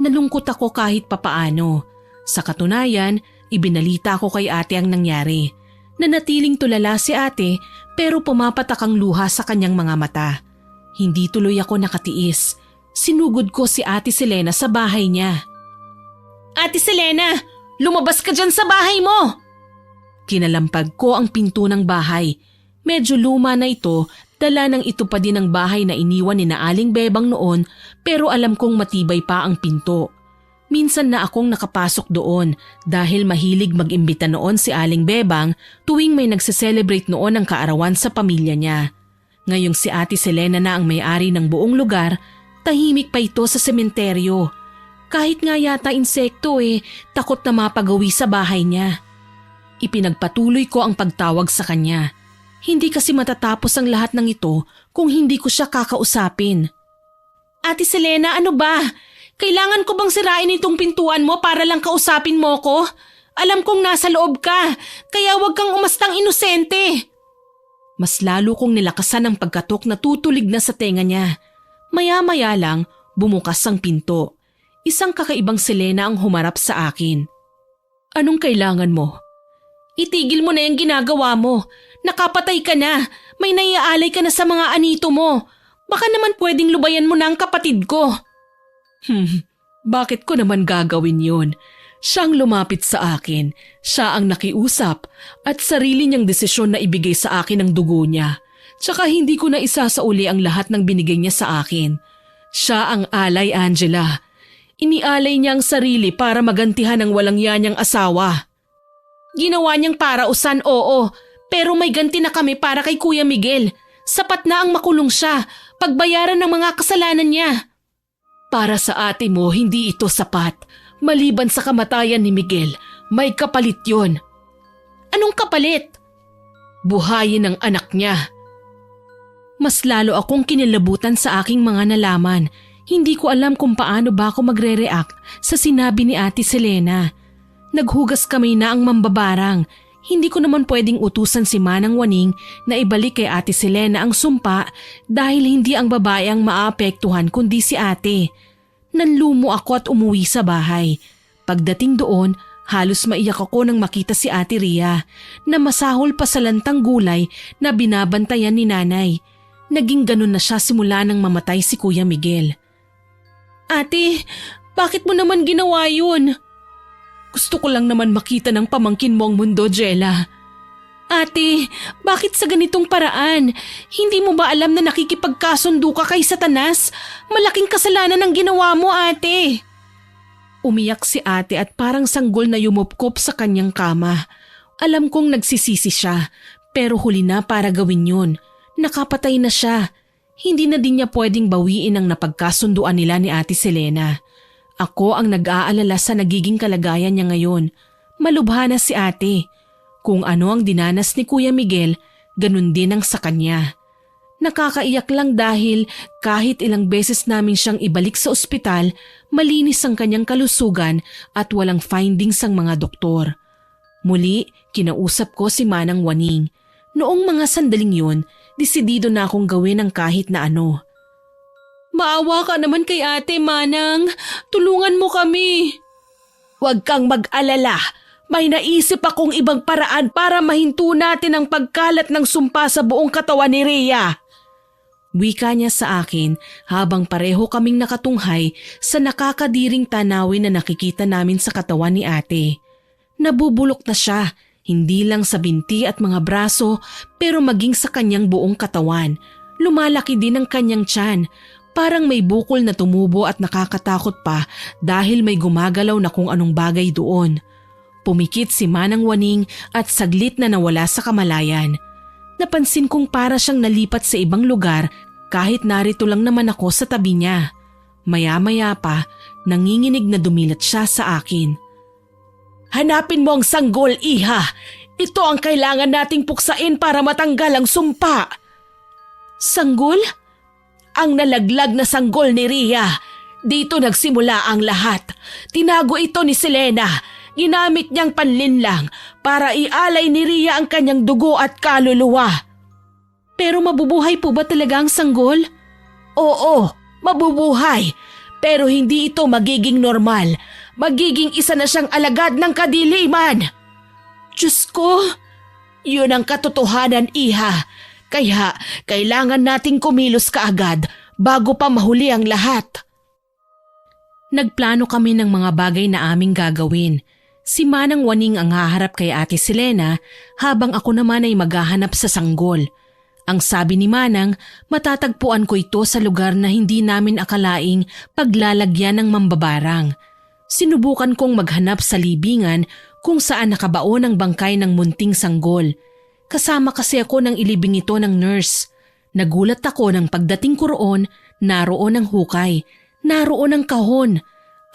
Nalungkot ako kahit papaano. Sa katunayan, ibinalita ko kay ate ang nangyari. Nanatiling tulala si ate pero pumapatak ang luha sa kanyang mga mata. Hindi tuloy ako nakatiis. Sinugod ko si Ate Selena sa bahay niya. Ate Selena, lumabas ka dyan sa bahay mo! Kinalampag ko ang pinto ng bahay. Medyo luma na ito, dala ng ito pa din ang bahay na iniwan ni na Aling Bebang noon, pero alam kong matibay pa ang pinto. Minsan na akong nakapasok doon dahil mahilig mag-imbita noon si Aling Bebang tuwing may nagse-celebrate noon ang kaarawan sa pamilya niya. Ngayong si Ate Selena na ang may-ari ng buong lugar, tahimik pa ito sa sementeryo. Kahit nga yata insekto takot na mapagawi sa bahay niya. Ipinagpatuloy ko ang pagtawag sa kanya. Hindi kasi matatapos ang lahat ng ito kung hindi ko siya kakausapin. Ate Selena, ano ba? Kailangan ko bang sirain itong pintuan mo para lang kausapin mo ko? Alam kong nasa loob ka, kaya huwag kang umastang inosente. Mas lalo kong nilakasan ang pagkatok na tutulig na sa tenga niya. Maya-maya lang, bumukas ang pinto. Isang kakaibang Selena ang humarap sa akin. Anong kailangan mo? Itigil mo na yung ginagawa mo. Nakapatay ka na. May naiaalay ka na sa mga anito mo. Baka naman pwedeng lubayan mo na ang kapatid ko. Bakit ko naman gagawin yun? Siyang lumapit sa akin, siya ang nakiusap at sarili niyang desisyon na ibigay sa akin ang dugo niya. Tsaka hindi ko na isasauli ang lahat ng binigay niya sa akin. Siya ang alay, Angela. Inialay niya ang sarili para magantihan ang walang yanyang asawa. Ginawa niyang parausan, oo, pero may ganti na kami para kay Kuya Miguel. Sapat na ang makulong siya, pagbayaran ng mga kasalanan niya. Para sa ate mo, hindi ito sapat. Maliban sa kamatayan ni Miguel, may kapalit yon. Anong kapalit? Buhayin ang anak niya. Mas lalo akong kinilabutan sa aking mga nalaman. Hindi ko alam kung paano ba ako magre-react sa sinabi ni Ate Selena. Naghugas kami na ang mambabarang. Hindi ko naman pwedeng utusan si Manang Waning na ibalik kay Ate Selena ang sumpa dahil hindi ang babae ang maapektuhan kundi si ate. Nanlumo ako at umuwi sa bahay. Pagdating doon, halos maiyak ako nang makita si Ate Ria na masahol pa sa lantang gulay na binabantayan ni nanay. Naging ganun na siya simula nang mamatay si Kuya Miguel. Ate, bakit mo naman ginawa yun? Gusto ko lang naman makita ng pamangkin mo ang mundo, Jella. Ate, bakit sa ganitong paraan? Hindi mo ba alam na nakikipagkasundo ka kay Satanas? Malaking kasalanan ang ginawa mo, ate. Umiyak si ate at parang sanggol na yumupkop sa kanyang kama. Alam kong nagsisisi siya, pero huli na para gawin yun. Nakapatay na siya. Hindi na din niya pwedeng bawiin ang napagkasunduan nila ni Ate Selena. Ako ang nag-aalala sa nagiging kalagayan niya ngayon. Malubha na si ate. Kung ano ang dinanas ni Kuya Miguel, ganun din ang sa kanya. Nakakaiyak lang dahil kahit ilang beses namin siyang ibalik sa ospital, malinis ang kanyang kalusugan at walang findings ang mga doktor. Muli, kinausap ko si Manang Waning. Noong mga sandaling yun, desidido na akong gawin ang kahit na ano. Maawa ka naman kay ate, Manang. Tulungan mo kami. Huwag kang mag-alala. May naisip akong ibang paraan para mahinto natin ang pagkalat ng sumpa sa buong katawan ni Rhea. Wika niya sa akin habang pareho kaming nakatunghay sa nakakadiring tanawin na nakikita namin sa katawan ni ate. Nabubulok na siya, hindi lang sa binti at mga braso pero maging sa kanyang buong katawan. Lumalaki din ang kanyang tiyan. Parang may bukol na tumubo at nakakatakot pa dahil may gumagalaw na kung anong bagay doon. Pumikit si Manang Waning at saglit na nawala sa kamalayan. Napansin kong para siyang nalipat sa ibang lugar kahit narito lang naman ako sa tabi niya. Maya-maya pa, nanginginig na dumilat siya sa akin. Hanapin mo ang sanggol, iha. Ito ang kailangan nating puksain para matanggal ang sumpa. Sanggol? Ang nalaglag na sanggol ni Rhea. Dito nagsimula ang lahat. Tinago ito ni Selena. Ginamit niyang panlinlang para ialay ni Rhea ang kanyang dugo at kaluluwa. Pero mabubuhay po ba talaga ang sanggol? Oo, mabubuhay. Pero hindi ito magiging normal. Magiging isa na siyang alagad ng kadiliman. Diyos ko! Yun ang katotohanan, iha. Kaya kailangan nating kumilos kaagad bago pa mahuli ang lahat. Nagplano kami ng mga bagay na aming gagawin. Si Manang Waning ang haharap kay Ate Selena habang ako naman ay maghahanap sa sanggol. Ang sabi ni Manang, matatagpuan ko ito sa lugar na hindi namin akalaing paglalagyan ng mambabarang. Sinubukan kong maghanap sa libingan kung saan nakabaon ang bangkay ng munting sanggol. Kasama kasi ako ng ilibing ito ng nurse. Nagulat ako nang pagdating ko roon, naroon ang hukay, naroon ang kahon.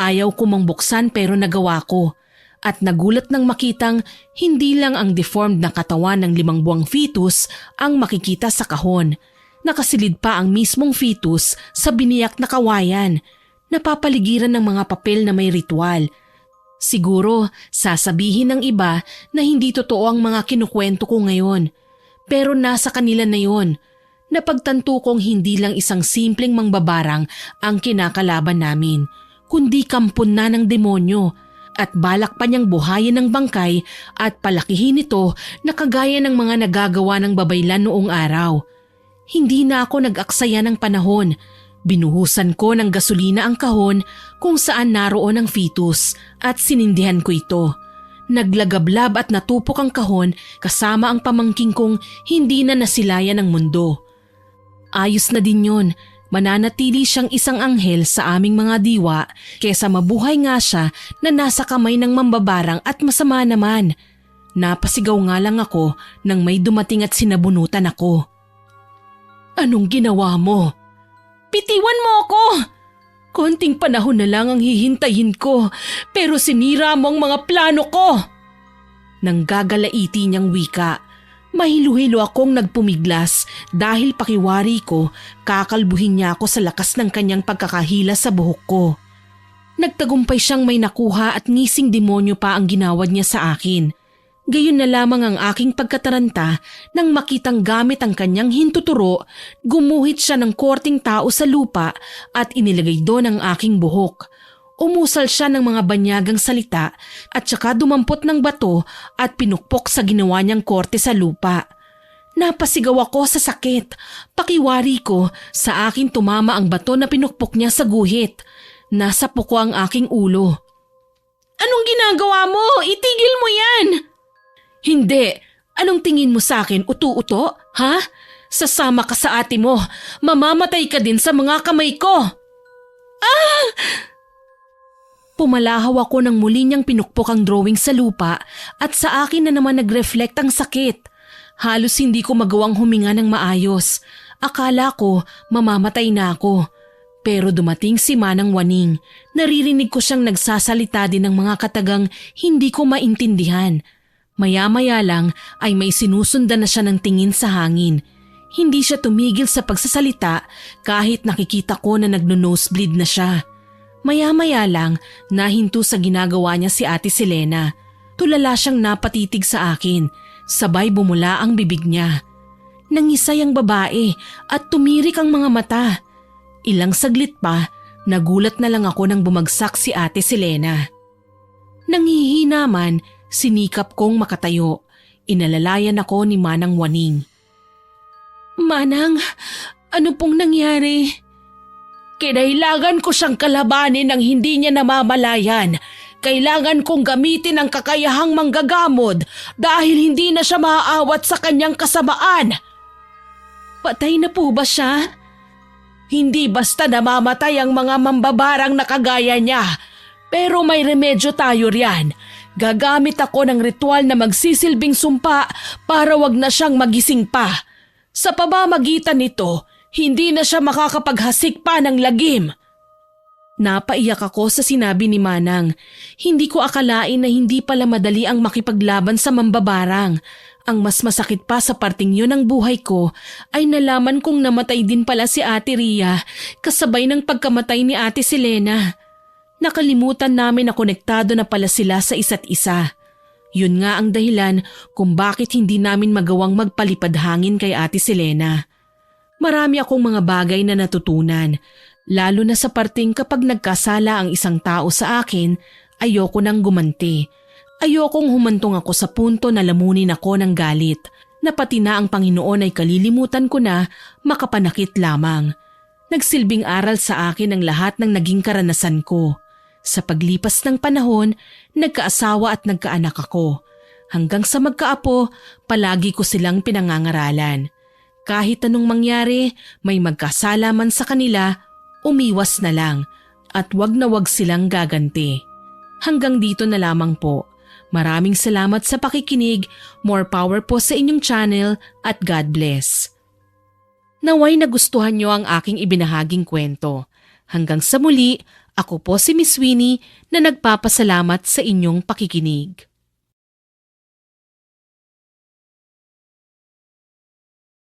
Ayaw ko mang buksan pero nagawa ko. At nagulat nang makitang hindi lang ang deformed na katawan ng 5 buwang fetus ang makikita sa kahon. Nakasilid pa ang mismong fetus sa biniyak na kawayan. Napapaligiran ng mga papel na may ritual. Siguro sasabihin ng iba na hindi totoo ang mga kinukwento ko ngayon. Pero nasa kanila na yon. Napagtanto kong hindi lang isang simpleng mangbabarang ang kinakalaban namin, kundi kampon na ng demonyo. At balak pa niyang buhayin ng bangkay at palakihin ito na kagaya ng mga nagagawa ng babaylan noong araw. Hindi na ako nag-aksaya ng panahon. Binuhusan ko ng gasolina ang kahon kung saan naroon ang fetus at sinindihan ko ito. Naglagablab at natupok ang kahon kasama ang pamangking kong hindi na nasilayan ng mundo. Ayos na din yun. Mananatili siyang isang anghel sa aming mga diwa kesa mabuhay nga siya na nasa kamay ng mambabarang at masama naman. Napasigaw nga lang ako nang may dumating at sinabunutan ako. Anong ginawa mo? Bitiwan mo ako! Konting panahon na lang ang hihintayin ko pero sinira mo ang mga plano ko! Nang gagalaiti niyang wika. Mahilo-hilo akong nagpumiglas dahil pakiwari ko kakalbuhin niya ako sa lakas ng kanyang pagkakahila sa buhok ko. Nagtagumpay siyang may nakuha at ngising demonyo pa ang ginawad niya sa akin. Gayon na lamang ang aking pagkataranta nang makitang gamit ang kanyang hintuturo, gumuhit siya ng korting tao sa lupa at inilagay doon ang aking buhok. Umusal siya ng mga banyagang salita at saka dumampot ng bato at pinukpok sa ginawa niyang korte sa lupa. Napasigaw ako sa sakit. Pakiwari ko, sa akin tumama ang bato na pinukpok niya sa guhit. Nasa puko ang aking ulo. Anong ginagawa mo? Itigil mo yan! Hindi. Anong tingin mo sa akin? Uto-uto? Ha? Sasama ka sa ate mo. Mamamatay ka din sa mga kamay ko. Ah! Pumalahaw ako nang muli niyang pinukpok ang drawing sa lupa at sa akin na naman nag-reflect ang sakit. Halos hindi ko magawang huminga ng maayos. Akala ko mamamatay na ako. Pero dumating si Manang Waning. Naririnig ko siyang nagsasalita din ng mga katagang hindi ko maintindihan. Maya-maya lang ay may sinusundan na siya ng tingin sa hangin. Hindi siya tumigil sa pagsasalita kahit nakikita ko na nagno-nosebleed na siya. Maya-maya lang, nahinto sa ginagawa niya si Ate Selena. Tulala siyang napatitig sa akin, sabay bumula ang bibig niya. Nangisay ang babae at tumirik ang mga mata. Ilang saglit pa, nagulat na lang ako nang bumagsak si Ate Selena. Nanghihina man, sinikap kong makatayo. Inalalayan ako ni Manang Waning. Manang, ano pong nangyari? Kinailangan ko siyang kalabanin ng hindi niya namamalayan. Kailangan kong gamitin ang kakayahang manggagamod dahil hindi na siya maaawat sa kanyang kasamaan. Patay na po ba siya? Hindi basta namamatay ang mga mambabarang na kagaya niya. Pero may remedyo tayo riyan. Gagamit ako ng ritual na magsisilbing sumpa para wag na siyang magising pa. Sa pamamagitan nito, hindi na siya makakapaghasik pa ng lagim. Napaiyak ako sa sinabi ni Manang. Hindi ko akalain na hindi pala madali ang makipaglaban sa mambabarang. Ang mas masakit pa sa parting yun ng buhay ko ay nalaman kong namatay din pala si Ate Ria kasabay ng pagkamatay ni Ate Selena. Nakalimutan namin na konektado na pala sila sa isa't isa. Yun nga ang dahilan kung bakit hindi namin magawang magpalipad hangin kay Ate Selena. Marami akong mga bagay na natutunan, lalo na sa parting kapag nagkasala ang isang tao sa akin, ayoko nang gumanti. Ayokong humantong ako sa punto na lamunin ako ng galit, na pati na ang Panginoon ay kalilimutan ko na makapanakit lamang. Nagsilbing aral sa akin ang lahat ng naging karanasan ko. Sa paglipas ng panahon, nagkaasawa at nagkaanak ako. Hanggang sa magkaapo, palagi ko silang pinangangaralan. Kahit anong mangyari, may magkasala man sa kanila, umiwas na lang at wag na wag silang gaganti. Hanggang dito na lamang po. Maraming salamat sa pakikinig, more power po sa inyong channel at God bless. Naway nagustuhan nyo ang aking ibinahaging kwento. Hanggang sa muli, ako po si Miss Winnie na nagpapasalamat sa inyong pakikinig.